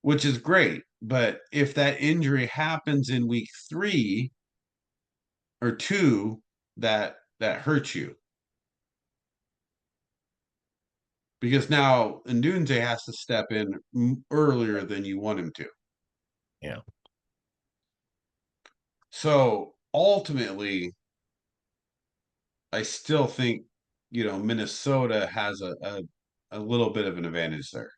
Which is great. But if that injury happens in week 3 or 2, that hurts you because now Ndunze has to step in earlier than you want him to. Yeah. So ultimately, I still think Minnesota has a little bit of an advantage there.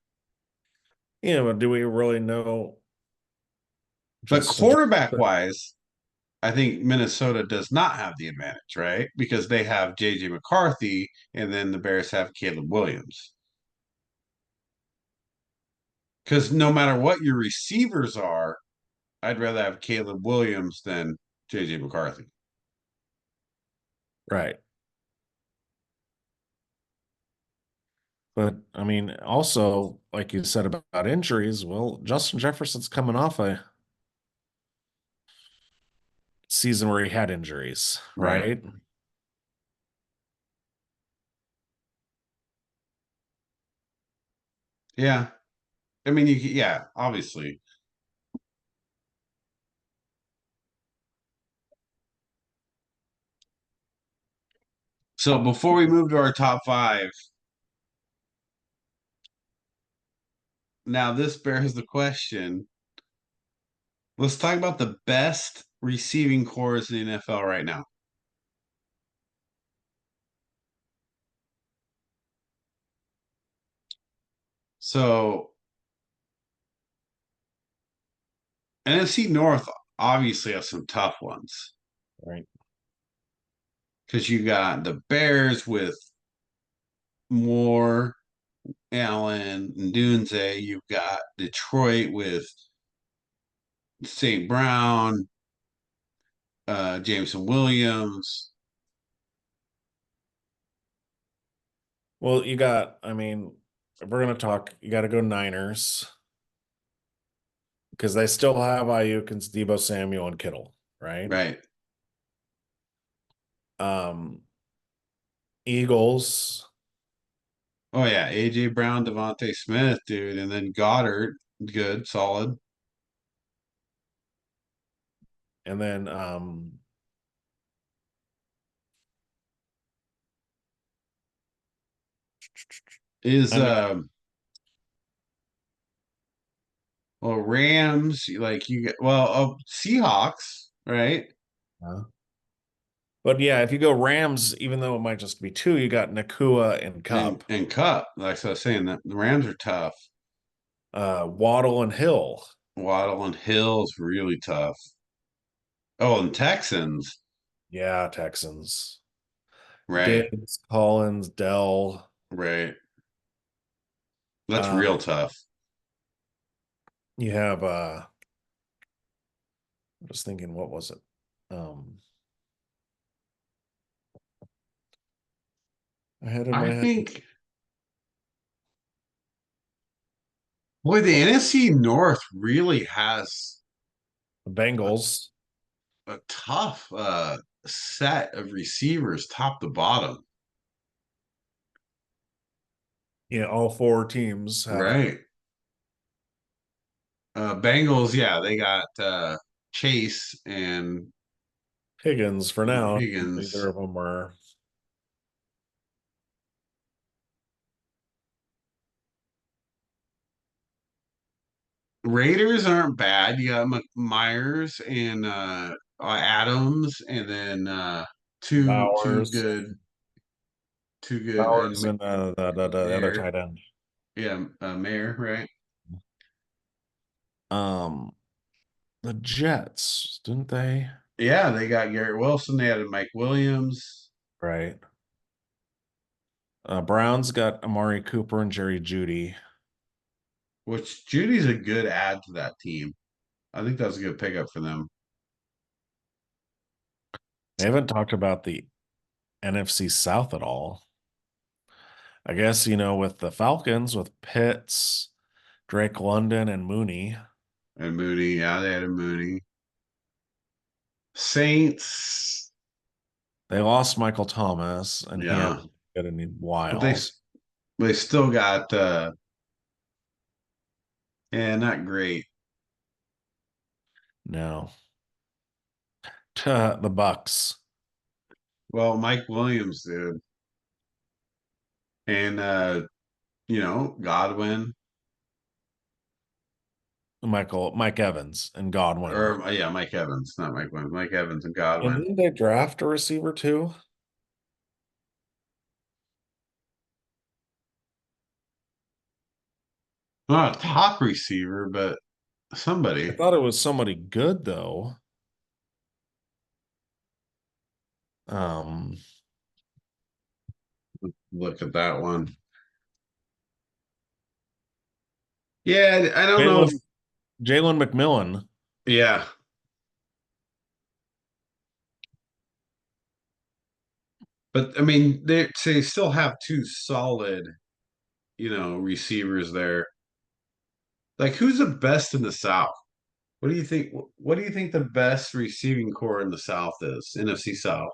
Yeah, but do we really know But Justin quarterback Jefferson? wise, I think Minnesota does not have the advantage, right? Because they have JJ McCarthy and then the Bears have Caleb Williams. Because no matter what your receivers are, I'd rather have Caleb Williams than JJ McCarthy. Right. But I mean, also, like you said about injuries, well, Justin Jefferson's coming off a season where he had injuries, Right. right? Yeah. I mean, yeah, obviously. So before we move to our top five, now this bears the question. Let's talk about the best receiving cores in the NFL right now. So NFC North obviously has some tough ones Right. because you got the Bears with Moore, Allen, and Dunze. You've got Detroit with St. Brown, Jameson Williams. Well, you got, I mean, if we're gonna talk, you got to go Niners because they still have Ayuk and Debo Samuel and Kittle, right? Right. Um, Eagles, Oh yeah, AJ Brown, Devontae Smith, dude, and then Goddard, good, solid. and then Is I mean, well Rams like you get Seahawks, right? but yeah, if you go Rams, even though it might just be two, you got Nakua and And Cup, and Cup, like I was saying, that the Rams are tough. Waddle and Hill. Waddle and Hill's really tough. Oh, and Texans, Yeah, Texans. right, Diggs, Collins, Dell. right. That's real Um, tough. you have I'm just thinking, what was it? Um, I had in I my head think, boy, the NFC North really has the a, Bengals. a tough set of receivers, top to bottom. Yeah, all four teams have Right. Bengals, yeah, they got Chase and Higgins for now. Neither Higgins. of them are. Raiders aren't bad. You got Myers and Adams, and then two Bowers. good, Bowers and and the other Mayer. tight end. Yeah, Mayer, right? Um, the Jets, didn't they? Yeah, they got Garrett Wilson. They had Mike Williams, Right. Browns got Amari Cooper and Jerry Judy. which Judy's a good add to that team. I think that's a good pickup for them. They haven't talked about the NFC South at all. I guess, with the Falcons, with Pitts, Drake London, and Mooney, And Mooney, yeah, they had a Mooney. Saints, they lost Michael Thomas, and he yeah, hasn't been in a but they while. they still got yeah, not great. No. The Bucks. Well, Mike Williams, dude, and Godwin, Mike Evans and Godwin. or yeah, Mike Evans, not Mike Williams, Mike Evans and And Godwin. didn't they draft a receiver too? Not a top receiver, but I somebody. thought it was somebody good though. Um, Look at that one. Yeah, I don't know. Jalen Jalen McMillan. Yeah, but I mean, they still have two solid, receivers there. Like, who's the best in the South? What do you think? What do you think the best receiving core in the South is? NFC South,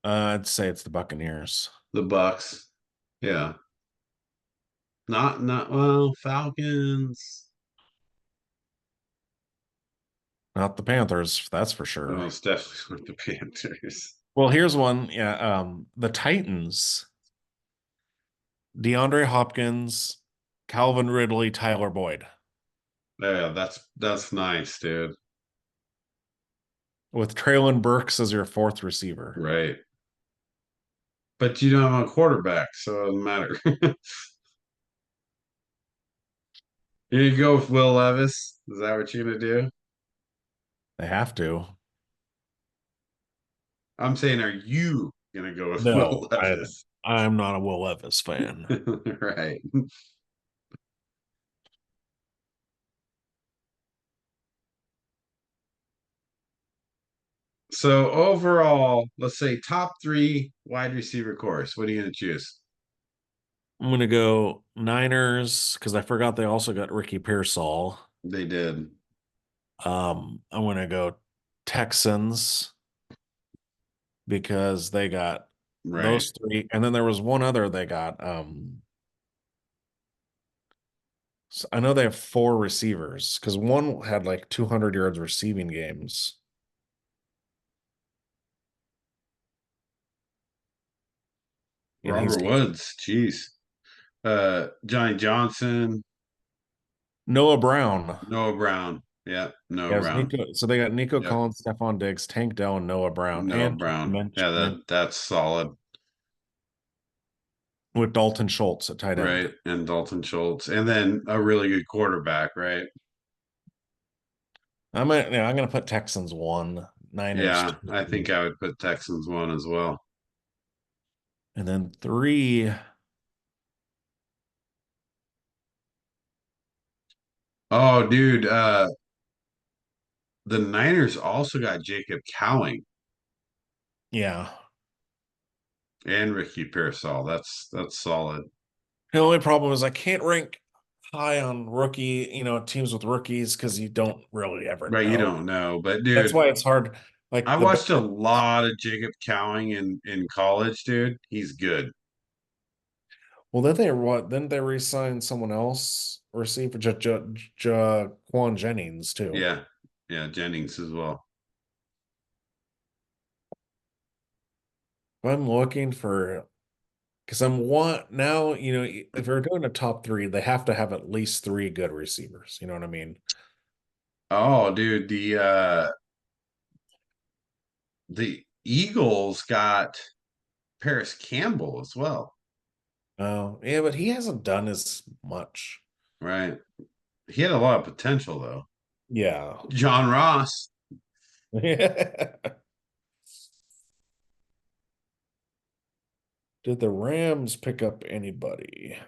I'd say it's the Buccaneers. the Bucks. Yeah, not well, Falcons. Not the Panthers, that's for No, sure. it's definitely with the Panthers. Well, here's one. Yeah, the Titans. DeAndre Hopkins, Calvin Ridley, Tyler Boyd, Yeah, that's nice, dude. with Traylon Burks as your fourth receiver. Right. But you don't have a quarterback, so it doesn't matter. You go with Will Levis. Is that what you're gonna do? They have to. I'm saying, are you gonna go with Will No, Levis? I'm not a Will Levis fan. Right. So overall, let's say top three wide receiver course. What are you gonna choose? I'm gonna go Niners because I forgot they also got Ricky Pearsall. They did. I'm gonna go Texans because they got Right. those three, and then there was one other they got. I know they have four receivers because one had like 200 yards receiving games, and he's Robert Woods. Jeez. Johnny Johnson, Noah Brown. Noah Brown. Yeah, Noah Yes, Brown. Nico. So they got Nico Yep. Collins, Stephon Diggs, Tank Dell, and Noah Brown, Noah and Brown. Yeah, that's solid. with Dalton Schultz at tight end. Right. And Dalton Schultz. And then a really good quarterback, right? I'm gonna put Texans one, Niners Yeah, I think two, I would put Texans one as well. and then three. Oh, dude, the Niners also got Jacob Cowing Yeah. and Ricky Pearsall. That's solid. The only problem is I can't rank high on rookie, teams with rookies because you don't really ever Right, you know. don't know. But That's dude, why it's hard. I Like the watched a lot of Jacob Cowing in college, dude. He's good. Well, then they what? Then they re-signed someone else, receiver Jaquan Jennings too. Yeah, yeah, Jennings as well. I'm looking for because I'm want now. If they're doing a top three, they have to have at least three good receivers. You know what I mean? Oh, dude, the Eagles got Paris Campbell as well, Oh, yeah, but he hasn't done as much. right? He had a lot of potential though. Yeah. John Ross. Did the Rams pick up anybody?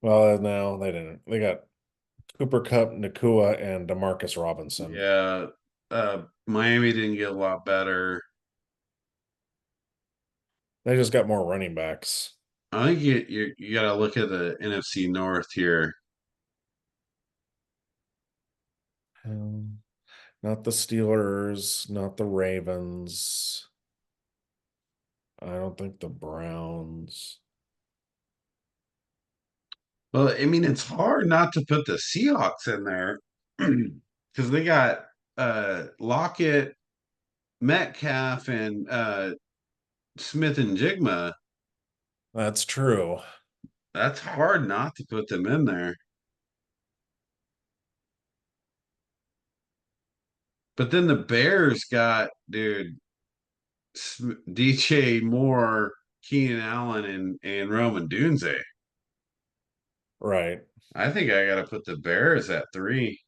Well, no, they didn't. They got Cooper Cup, Nakua, and Demarcus Robinson. Yeah, Miami didn't get a lot better. They just got more running backs. I think you got to look at the NFC North here. Um, Not the Steelers, not the Ravens. I don't think the Browns. Well, I mean, it's hard not to put the Seahawks in there because they got Lockett, Metcalf, and Smith and Jigma. That's true. That's hard not to put them in there. But then the Bears got, dude, DJ Moore, Keenan Allen, and Roman Dunze. Right. I think I got to put the Bears at three.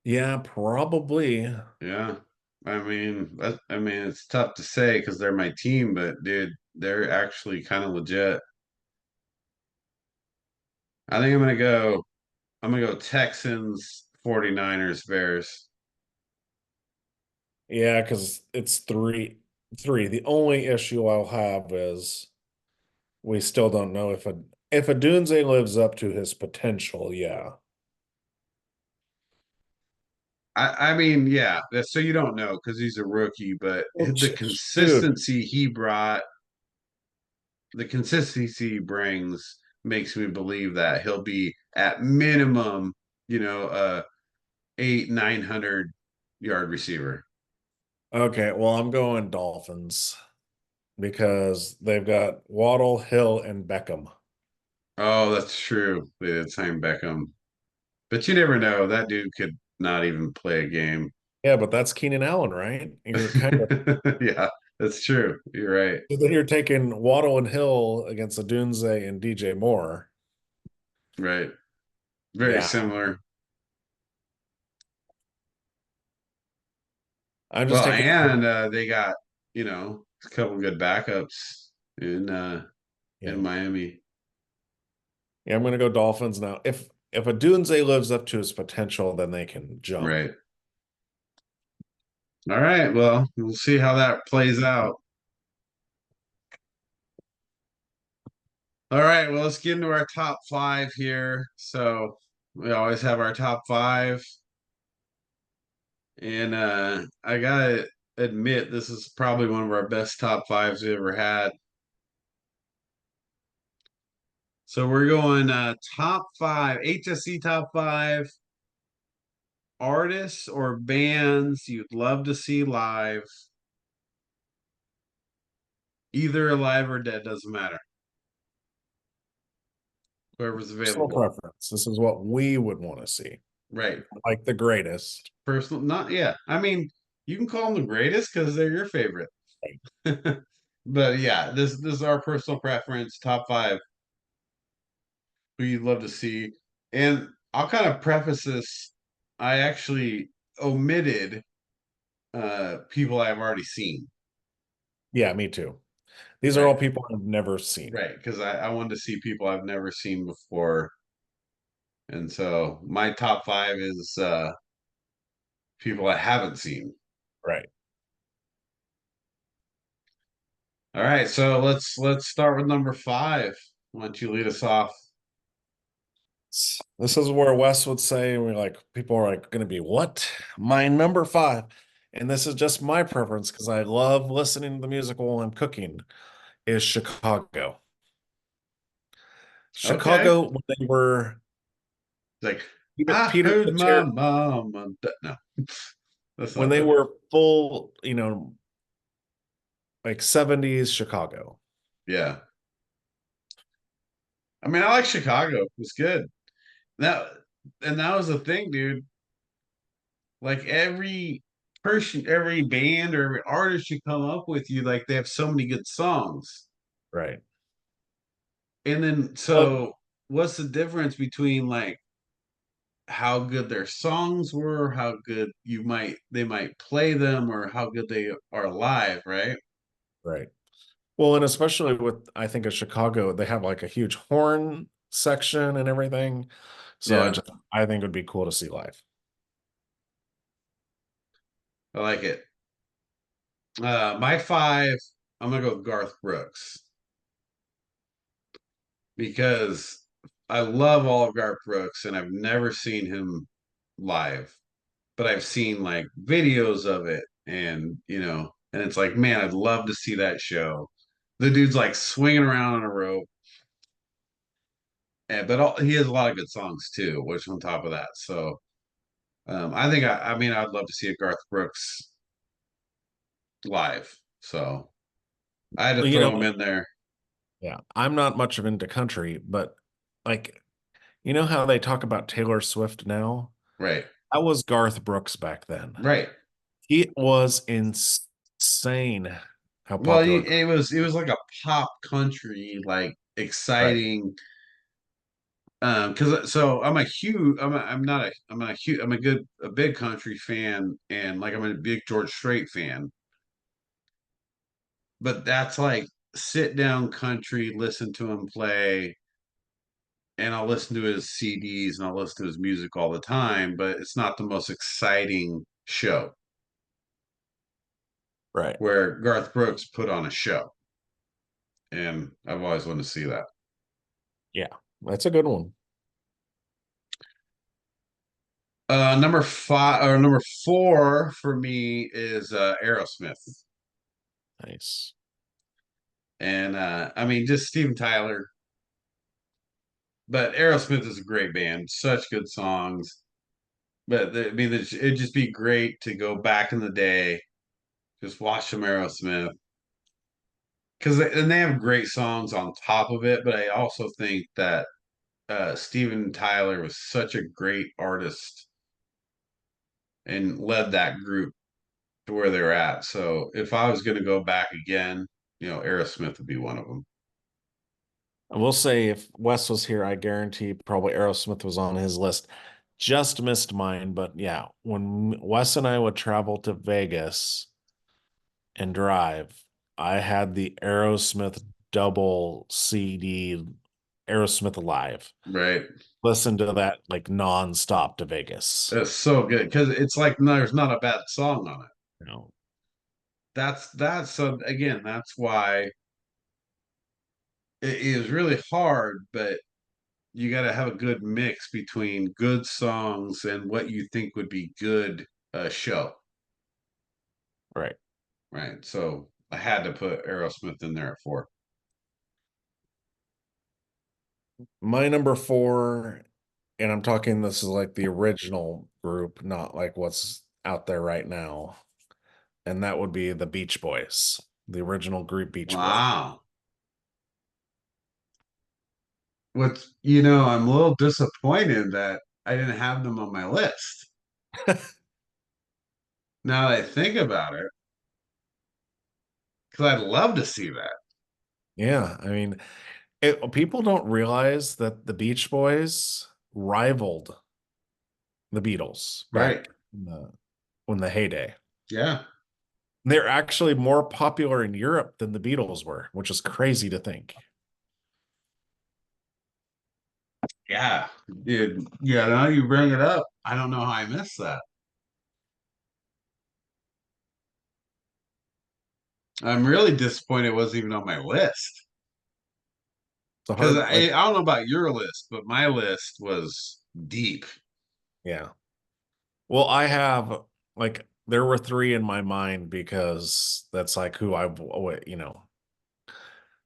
Yeah, probably. Yeah. I mean, it's tough to say because they're my team, but dude, they're actually kind of legit. I think I'm gonna go Texans, 49ers, Bears. Yeah, because it's three. The only issue I'll have is we still don't know if a Dunze lives up to his potential, yeah. I mean, yeah, so you don't know because he's a rookie, but Well, the dude, consistency he brought, the consistency he brings makes me believe that he'll be at minimum, eight, 900 yard receiver. okay, well, I'm going Dolphins because they've got Waddle, Hill, and Beckham. Oh, that's true. They did sign Beckham. But you never know. That dude could not even play a game. Yeah, but that's Keenan Allen, right? You're kind of Yeah, that's true. You're right. so then you're taking Waddle and Hill against Adunze and DJ Moore. Right. Very Yeah, similar. I'm just Well, taking. and they got, a couple good backups in Yeah, Miami. yeah, I'm gonna go Dolphins now. If Adunze lives up to his potential, then they can jump. Right. All right. Well, we'll see how that plays out. All right. Well, let's get into our top five here. So we always have our top five. And I gotta admit, this is probably one of our best top fives we ever had. So we're going top five, HSC top five artists or bands you'd love to see live, either alive or dead, doesn't matter. Whoever's Personal available. preference. This is what we would want to see. Right. Like the greatest. Personal, not, yeah. I mean, you can call them the greatest because they're your favorite. But yeah, this is our personal preference, top five who you'd love to see. And I'll kind of preface this. I actually omitted people I've already seen. Yeah, me too. These are Right. all people I've never seen. Right. Because I wanted to see people I've never seen before. And so my top five is people I haven't seen. Right. All right, so let's start with number five. Why don't you lead us off? This is where Wes would say, we're like, people are like, going to be what? My number five. And this is just my preference because I love listening to the music while I'm cooking, is Chicago. Okay. Chicago, when they were It's like, Peter, I Peter heard my Cetera, mom. No, that's when not they the. were full, like 70s Chicago. Yeah. I mean, I like Chicago. It was good. That and that was the thing, dude. Like every person, every band or every artist you come up with, you like they have so many good songs. Right. And then Well, so what's the difference between like how good their songs were, how good they might play them, or how good they are live, right? right. Well, and especially with, I think of Chicago, they have like a huge horn section and everything. So Yeah, I think it would be cool to see live. I like it. My five, I'm gonna go with Garth Brooks because I love all of Garth Brooks and I've never seen him live, but I've seen like videos of it and and it's like, man, I'd love to see that show. The dude's like swinging around on a rope, he has a lot of good songs too, which on top of that. So I mean, I'd love to see a Garth Brooks live. So I had to Well, throw him in there. yeah, I'm not much of into country, but like, how they talk about Taylor Swift now? Right. That was Garth Brooks back then. Right. He was insane how Well, popular. it was like a pop country, like Right, exciting. Because so I'm a big country fan, and like I'm a big George Strait fan. But that's like sit down country, listen to him play, and I'll listen to his CDs and I'll listen to his music all the time. But it's not the most exciting show. right. Where Garth Brooks put on a show, and I've always wanted to see that. Yeah, that's a good one. Number five or number four for me is Aerosmith, Nice. and I mean just Steven Tyler, but Aerosmith is a great band, such good songs. But I mean, it'd just be great to go back in the day, just watch some Aerosmith because and they have great songs on top of it. But I also think that Steven Tyler was such a great artist and led that group to where they're at. So if I was going to go back again, Aerosmith would be one of them. I will say if Wes was here, I guarantee probably Aerosmith was on his list. Just missed mine, but yeah, when Wes and I would travel to Vegas and drive, I had the Aerosmith double CD, Aerosmith Live. Right. Listen to that like nonstop to Vegas. That's so good because it's like no, there's not a bad song on it. You know, That's so again, that's why it is really hard, but you got to have a good mix between good songs and what you think would be good show, right. right? So I had to put Aerosmith in there at four. My number four, and I'm talking this is like the original group, not like what's out there right now. And that would be the Beach Boys, the original group Beach Boys. Wow. I'm a little disappointed that I didn't have them on my list. Now that I think about it, because I'd love to see that. Yeah, I mean, people don't realize that the Beach Boys rivaled the Beatles Right. back in the heyday. Yeah. They're actually more popular in Europe than the Beatles were, which is crazy to think. Yeah. Dude. Yeah. Now you bring it up. I don't know how I missed that. I'm really disappointed it wasn't even on my list. It's a Because hard, like, I don't know about your list, but my list was deep. yeah. Well, I have like there were three in my mind because that's like who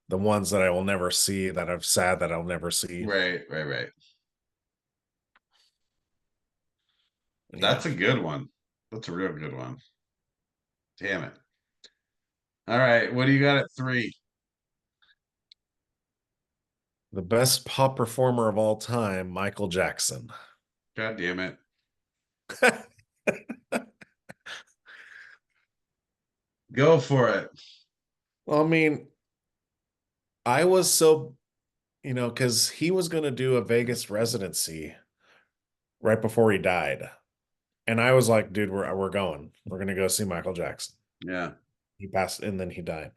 the ones that I will never see that I'm sad that I'll never see. Right, right, right. Yeah. That's a good one. That's a real good one. Damn it. All right, what do you got at three? The best pop performer of all time, Michael Jackson. God damn it. Go for it. Well, I mean, I was so, because he was going to do a Vegas residency right before he died. And I was like, dude, we're going. We're going to go see Michael Jackson. Yeah, He passed and then he died.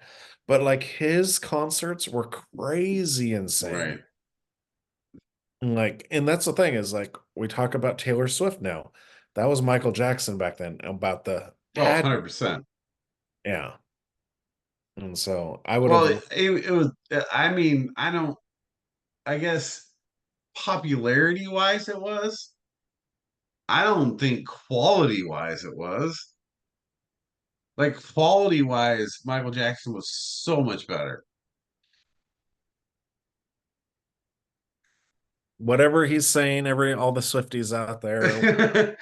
But like his concerts were crazy right. insane. And that's the thing is like we talk about Taylor Swift now. That was Michael Jackson back then about the Oh, had 100%. yeah. And so I would Well, have it was, I mean, I don't, I guess popularity wise, it was. I don't think quality wise it was. Like quality wise, Michael Jackson was so much better. whatever he's saying, all the Swifties out there,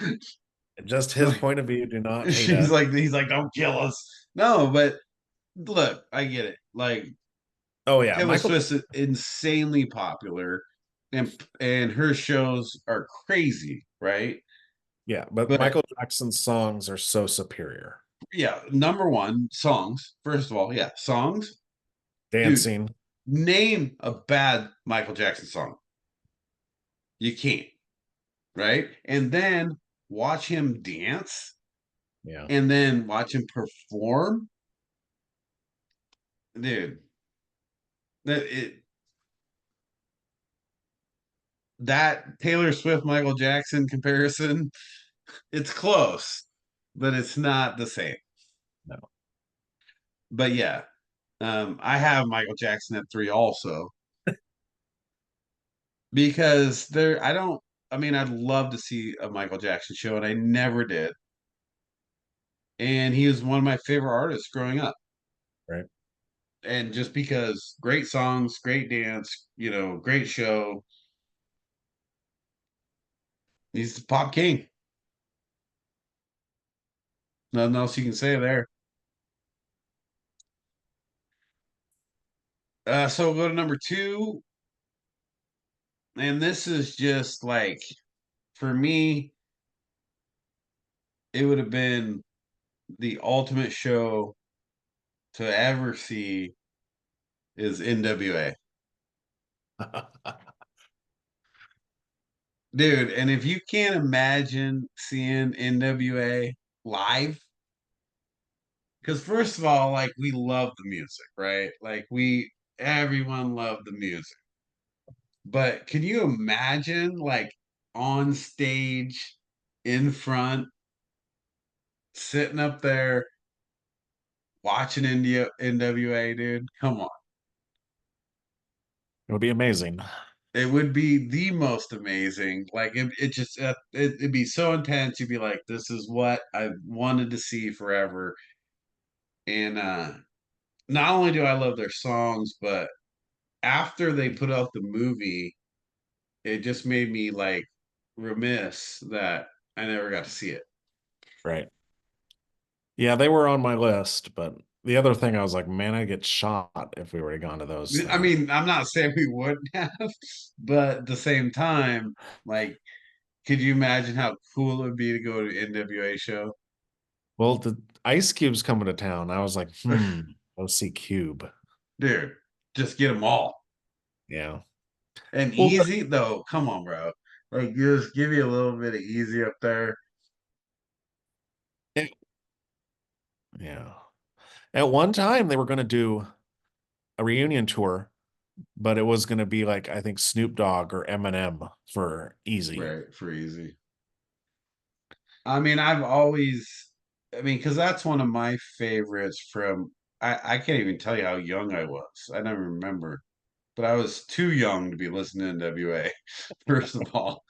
just his Like point of view, do not hate she's us. like he's like, don't kill us. No, but look, I get it. Like Oh yeah, Taylor Michael. Swift's insanely popular and her shows are crazy, right? Yeah, but But Michael Jackson's songs are so superior. yeah, number one, songs. First of all, yeah, songs. Dude, Dancing, name a bad Michael Jackson song. You can't, right? And then watch him dance yeah. and then watch him perform. Dude, that it that Taylor Swift Michael Jackson comparison, it's close, but it's not the same. No. But yeah, I have Michael Jackson at three also because there. I don't. I mean, I'd love to see a Michael Jackson show, and I never did. And he was one of my favorite artists growing up. Right. And just because great songs, great dance, great show. He's the pop king. Nothing else you can say there. So we'll go to number two, and this is just like for me, it would have been the ultimate show to ever see is NWA. Dude, and if you can't imagine seeing NWA live, because first of all, like we love the music, right? Like everyone loved the music. But can you imagine like on stage in front, sitting up there watching NWA, dude? Come on. It would be amazing. It would be the most amazing. Like it'd be so intense. You'd be like, this is what I wanted to see forever. And not only do I love their songs, but after they put out the movie, it just made me like remiss that I never got to see it. Right. Yeah, they were on my list, but the other thing I was like, man, I'd get shot if we were to gone to those I things. mean, I'm not saying we wouldn't have, but at the same time, like, could you imagine how cool it would be to go to an NWA show? Well, the Ice Cube's coming to town. I was like, let's see Cube. Dude, just get them all. Yeah. And Well, easy though, come on, bro. Like, just give you a little bit of easy up there. it- yeah. At one time, they were going to do a reunion tour, but it was going to be like, I think Snoop Dogg or Eminem for Easy. Right, for easy. I mean, because that's one of my favorites from, I can't even tell you how young I was. I don't remember. but I was too young to be listening to NWA, first of all.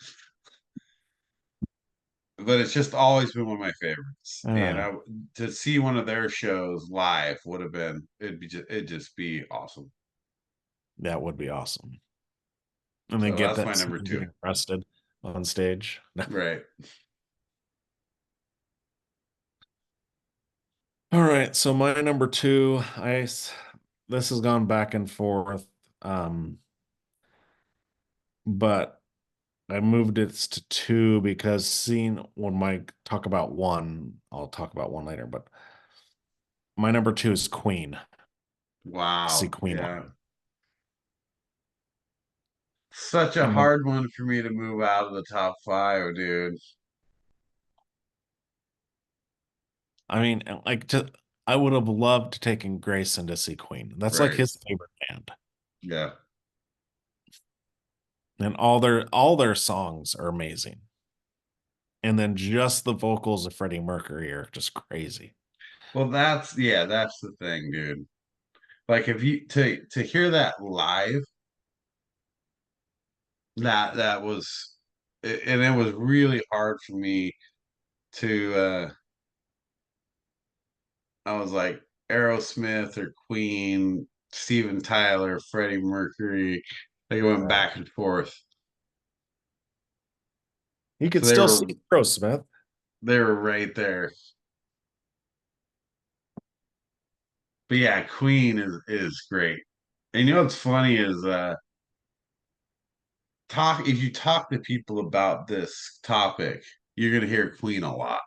But it's just always been one of my favorites. And Uh, to see one of their shows live would have been it'd just be awesome. that would be awesome. And then So get that's that my number scene two. getting arrested on stage. Right. All right, so my number two, this has gone back and forth, um, but I moved it to two because seeing when Mike talk about one, I'll talk about one later, but my number two is Queen. See Wow. Queen Yeah. live. Such a And then, hard one for me to move out of the top five, dude. I mean, I would have loved taking Grayson to see Queen. That's like Right. his favorite band. Yeah. And all their songs are amazing. And then just the vocals of Freddie Mercury are just crazy. Well, that's the thing, dude. Like if you to hear that live, that was and it was really hard for me to I was like Aerosmith or Queen, Steven Tyler, Freddie Mercury. They went Right. back and forth. You So could still see Aerosmith. they were right there. But yeah, Queen is great. And you know what's funny is talk if you talk to people about this topic, you're gonna hear Queen a lot.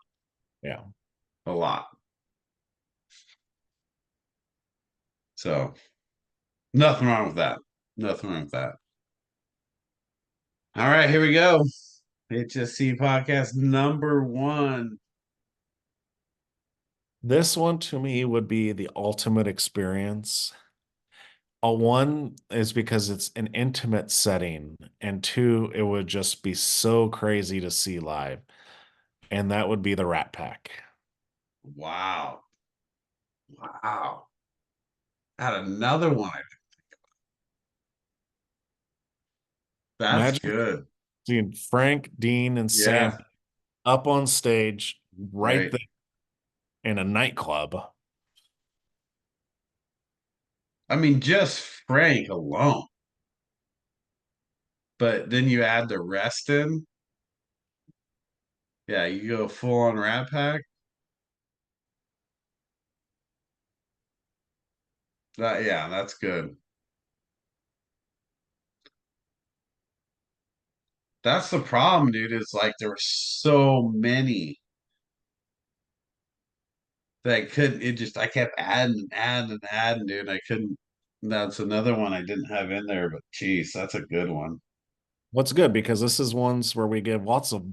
Yeah. A lot. So nothing wrong with that. Nothing wrong with that. All right, here we go. HSC podcast number one. This one to me would be the ultimate experience. One is because it's an intimate setting, and two, it would just be so crazy to see live. And that would be the Rat Pack. Wow. Wow. Had another one. That's Imagine good. seeing Frank, Dean, and Sam Yeah, up on stage right right. there in a nightclub. I mean, just Frank alone. But then you add the rest in. Yeah, you go full on Rat Pack. Yeah, that's good. That's the problem, dude. Is like there were so many that I couldn't. It just I kept adding and adding and adding, dude. I couldn't. That's another one I didn't have in there, but geez, that's a good one. What's good because this is ones where we give lots of,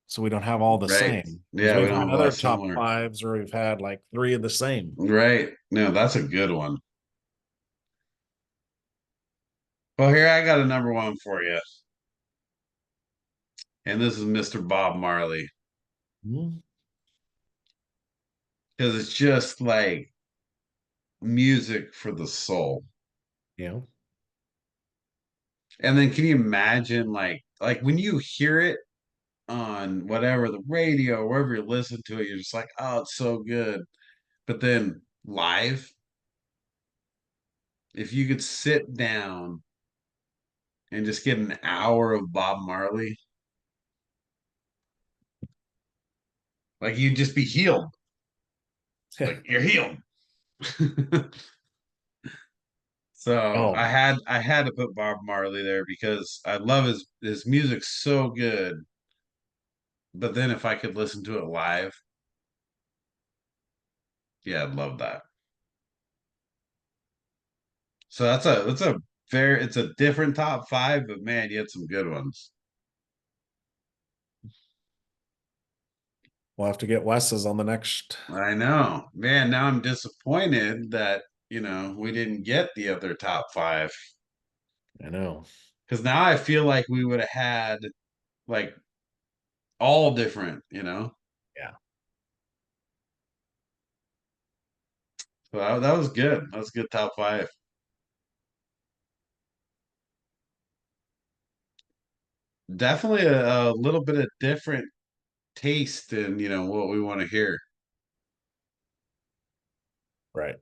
so we don't have all the Right? same. Because Yeah, we we've don't had have a lot other of top similar. fives where we've had like three of the same. Right? No, that's a good one. Well, here I got a number one for you, and this is Mr. Bob Marley Mhm. because it's just like music for the soul. Yeah. And then can you imagine like when you hear it on whatever the radio, wherever you listen to it, you're just like, oh, it's so good. But then live, if you could sit down and just get an hour of Bob Marley, like you'd just be healed. Like you're healed. So Oh, I had to put Bob Marley there because I love his music so good. But then if I could listen to it live, yeah, I'd love that. So that's a very it's a different top five, but man, you had some good ones. we'll have to get Wes's on the next. I know. Man, now I'm disappointed that, we didn't get the other top five. I know. Because now I feel like we would have had like all different, you know? Yeah. So that was good. That was a good top five. definitely a little bit of different taste in, what we want to hear. Right.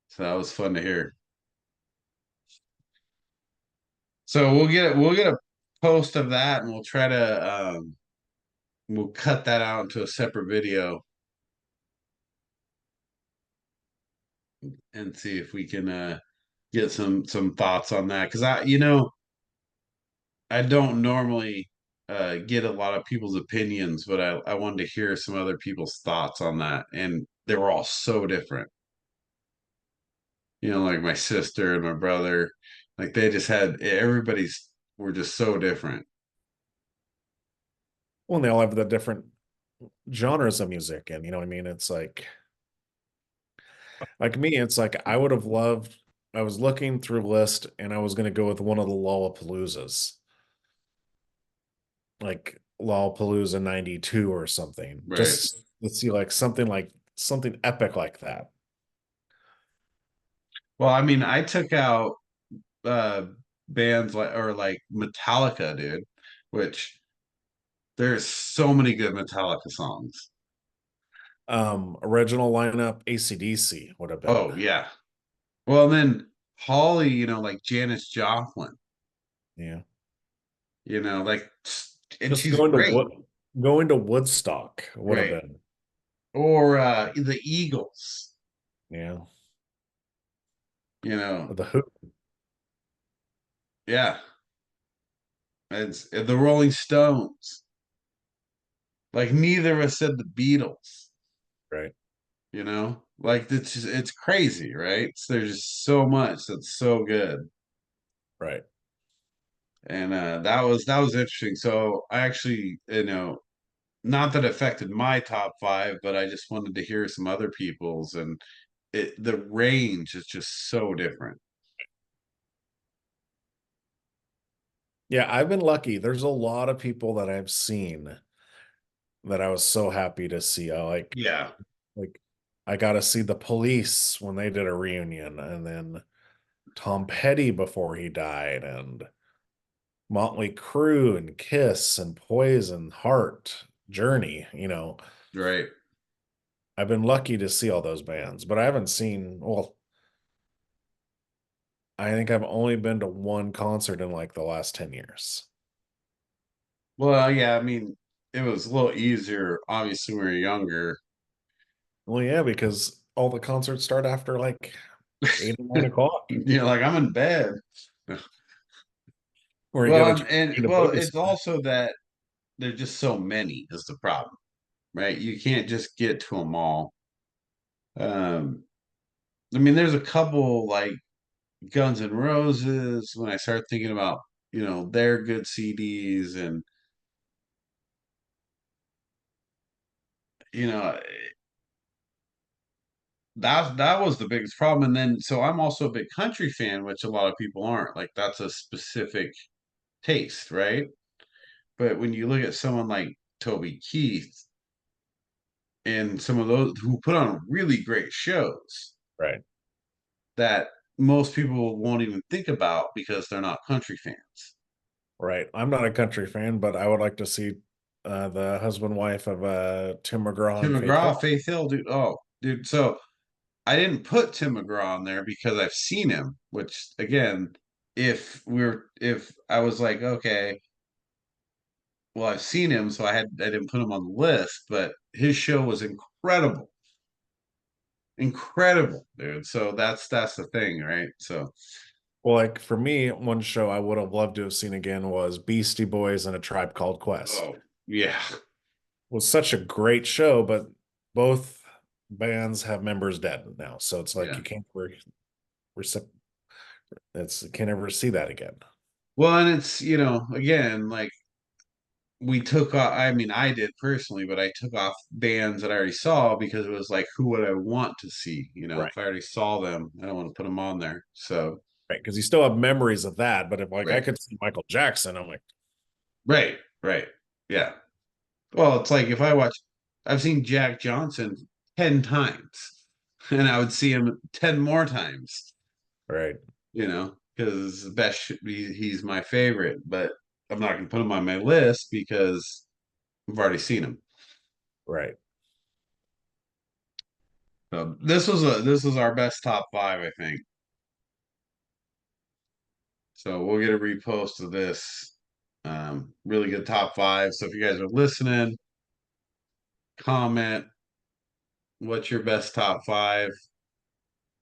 So that was fun to hear. So we'll get a post of that, and we'll try to we'll cut that out into a separate video and see if we can get some thoughts on that. Because I don't normally get a lot of people's opinions, but I wanted to hear some other people's thoughts on that, and they were all so different. Like my sister and my brother, like they just had everybody's were just so different. Well, and they all have the different genres of music, and you know what I mean? It's like me, it's like I would have loved, I was looking through a list and I was going to go with one of the Lollapaloozas, like Lollapalooza 92 or something. Right. Just let's see, like something epic like that. Well, I mean, I took out uh bands like Metallica, dude, which there's so many good Metallica songs. Original lineup, AC/DC would have been. Oh yeah. Well, and then Holly, like Janis Joplin, Yeah. like, and Just she's great, going to Woodstock would have right? been. Or the Eagles, Yeah. you know, The Who. yeah. It's the Rolling Stones. Like neither of us said the Beatles, Right. Like it's crazy, right? So there's just so much that's so good. Right. And that was interesting. So I actually, not that it affected my top five, but I just wanted to hear some other people's, and the range is just so different. Yeah, I've been lucky. There's a lot of people that I've seen that I was so happy to see. Yeah, Like I got to see the Police when they did a reunion, and then Tom Petty before he died, and Motley Crue and Kiss and Poison, Heart, Journey. right. I've been lucky to see all those bands, but I haven't seen, well, I think I've only been to one concert in like the last 10 years. Well, yeah, I mean, it was a little easier, obviously, when we were younger. Well, yeah, because all the concerts start after like 8 or 9 o'clock, Like I'm in bed. where you got Well, to and train a well, it's babysitter. also that there's just so many is the problem, right? You can't just get to them all. Um, I mean, there's a couple like Guns N' Roses when I start thinking about, their good CDs, and you know that was the biggest problem. And then so I'm also a big country fan, which a lot of people aren't. Like that's a specific taste, right? But when you look at someone like Toby Keith and some of those who put on really great shows Right. that most people won't even think about because they're not country fans. Right. I'm not a country fan, but I would like to see the husband wife of Tim McGraw Tim and Faith McGraw, Hill. Faith Hill, dude. Oh, dude. So I didn't put Tim McGraw on there because I've seen him, which again, if I was like, okay, well, I've seen him, so I didn't put him on the list, but his show was incredible. Incredible, dude. So that's the thing, right? So Well, like for me, one show I would have loved to have seen again was Beastie Boys and A Tribe Called Quest. oh yeah, Was such a great show, but both bands have members dead now, so it's like yeah. you can't rece- it's you can't ever see that again. Well, and it's, again, like we took off, I mean, I did personally, but I took off bands that I already saw because it was like, who would I want to see? Right. If I already saw them, I don't want to put them on there. So, Right. Because you still have memories of that. But if like I right, could see Michael Jackson, I'm like, right, right. Yeah. Well, it's like if I've seen Jack Johnson 10 times and I would see him 10 more times, right. you know? because he's my favorite, but I'm not going to put him on my list because I've already seen him. Right. So this was our best top five, I think. So we'll get a repost of this. Really good top five. So if you guys are listening, comment what's your best top five.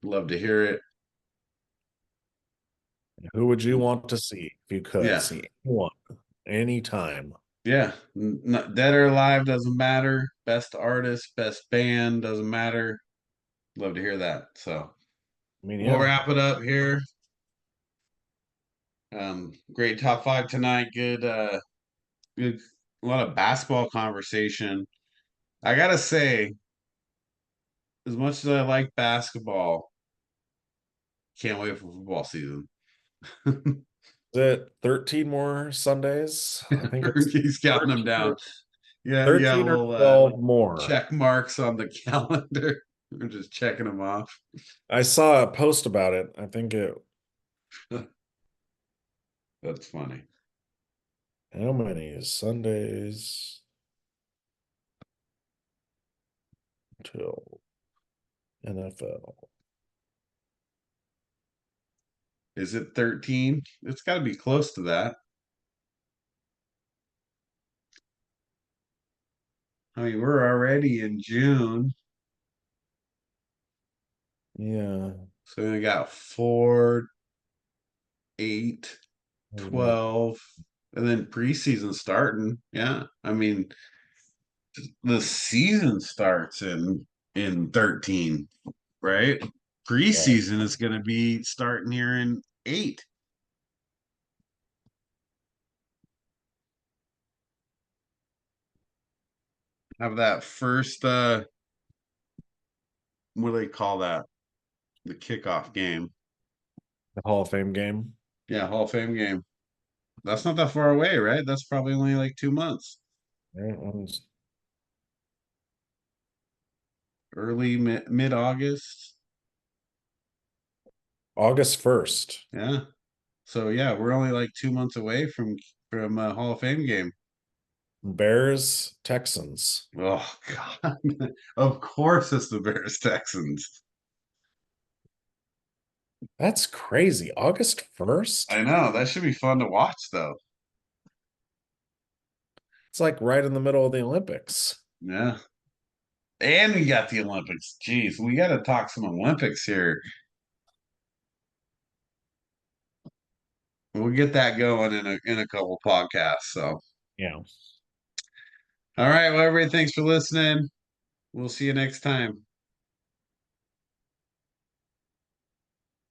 Love to hear it. Who would you want to see if you could Yeah, see anyone, anytime? yeah. Dead or alive doesn't matter. Best artist, best band doesn't matter. Love to hear that. So I mean, we'll yeah, wrap it up here. Great top five tonight. Good, a lot of basketball conversation. I gotta say, as much as I like basketball, can't wait for football season. is it 13 more Sundays? I think it's He's counting them 13 down. or Yeah, you got 13 or little 12 more. check marks on the calendar. We're just checking them off. I saw a post about it. I think it, That's funny. how many Sundays till NFL? Is it 13? It's got to be close to that. I mean, we're already in June. Yeah. So we got 4, 8, Maybe. 12, and then preseason starting. Yeah. I mean, the season starts in 13, right? Right. Preseason is going to be starting here in 8. Have that first what do they call that? The kickoff game. The Hall of Fame game. Yeah, Hall of Fame game. That's not that far away, right? That's probably only like 2 months. Right? Early mid August. August 1st. Yeah. So yeah, we're only like 2 months away from a Hall of Fame game. Bears, Texans. Oh God. Of course it's the Bears Texans. That's crazy. August 1st? I know. That should be fun to watch though. It's like right in the middle of the Olympics. Yeah. And we got the Olympics. Jeez, we got to talk some Olympics here. We'll get that going in a couple podcasts. So, Yeah. all right. Well, everybody, thanks for listening. We'll see you next time.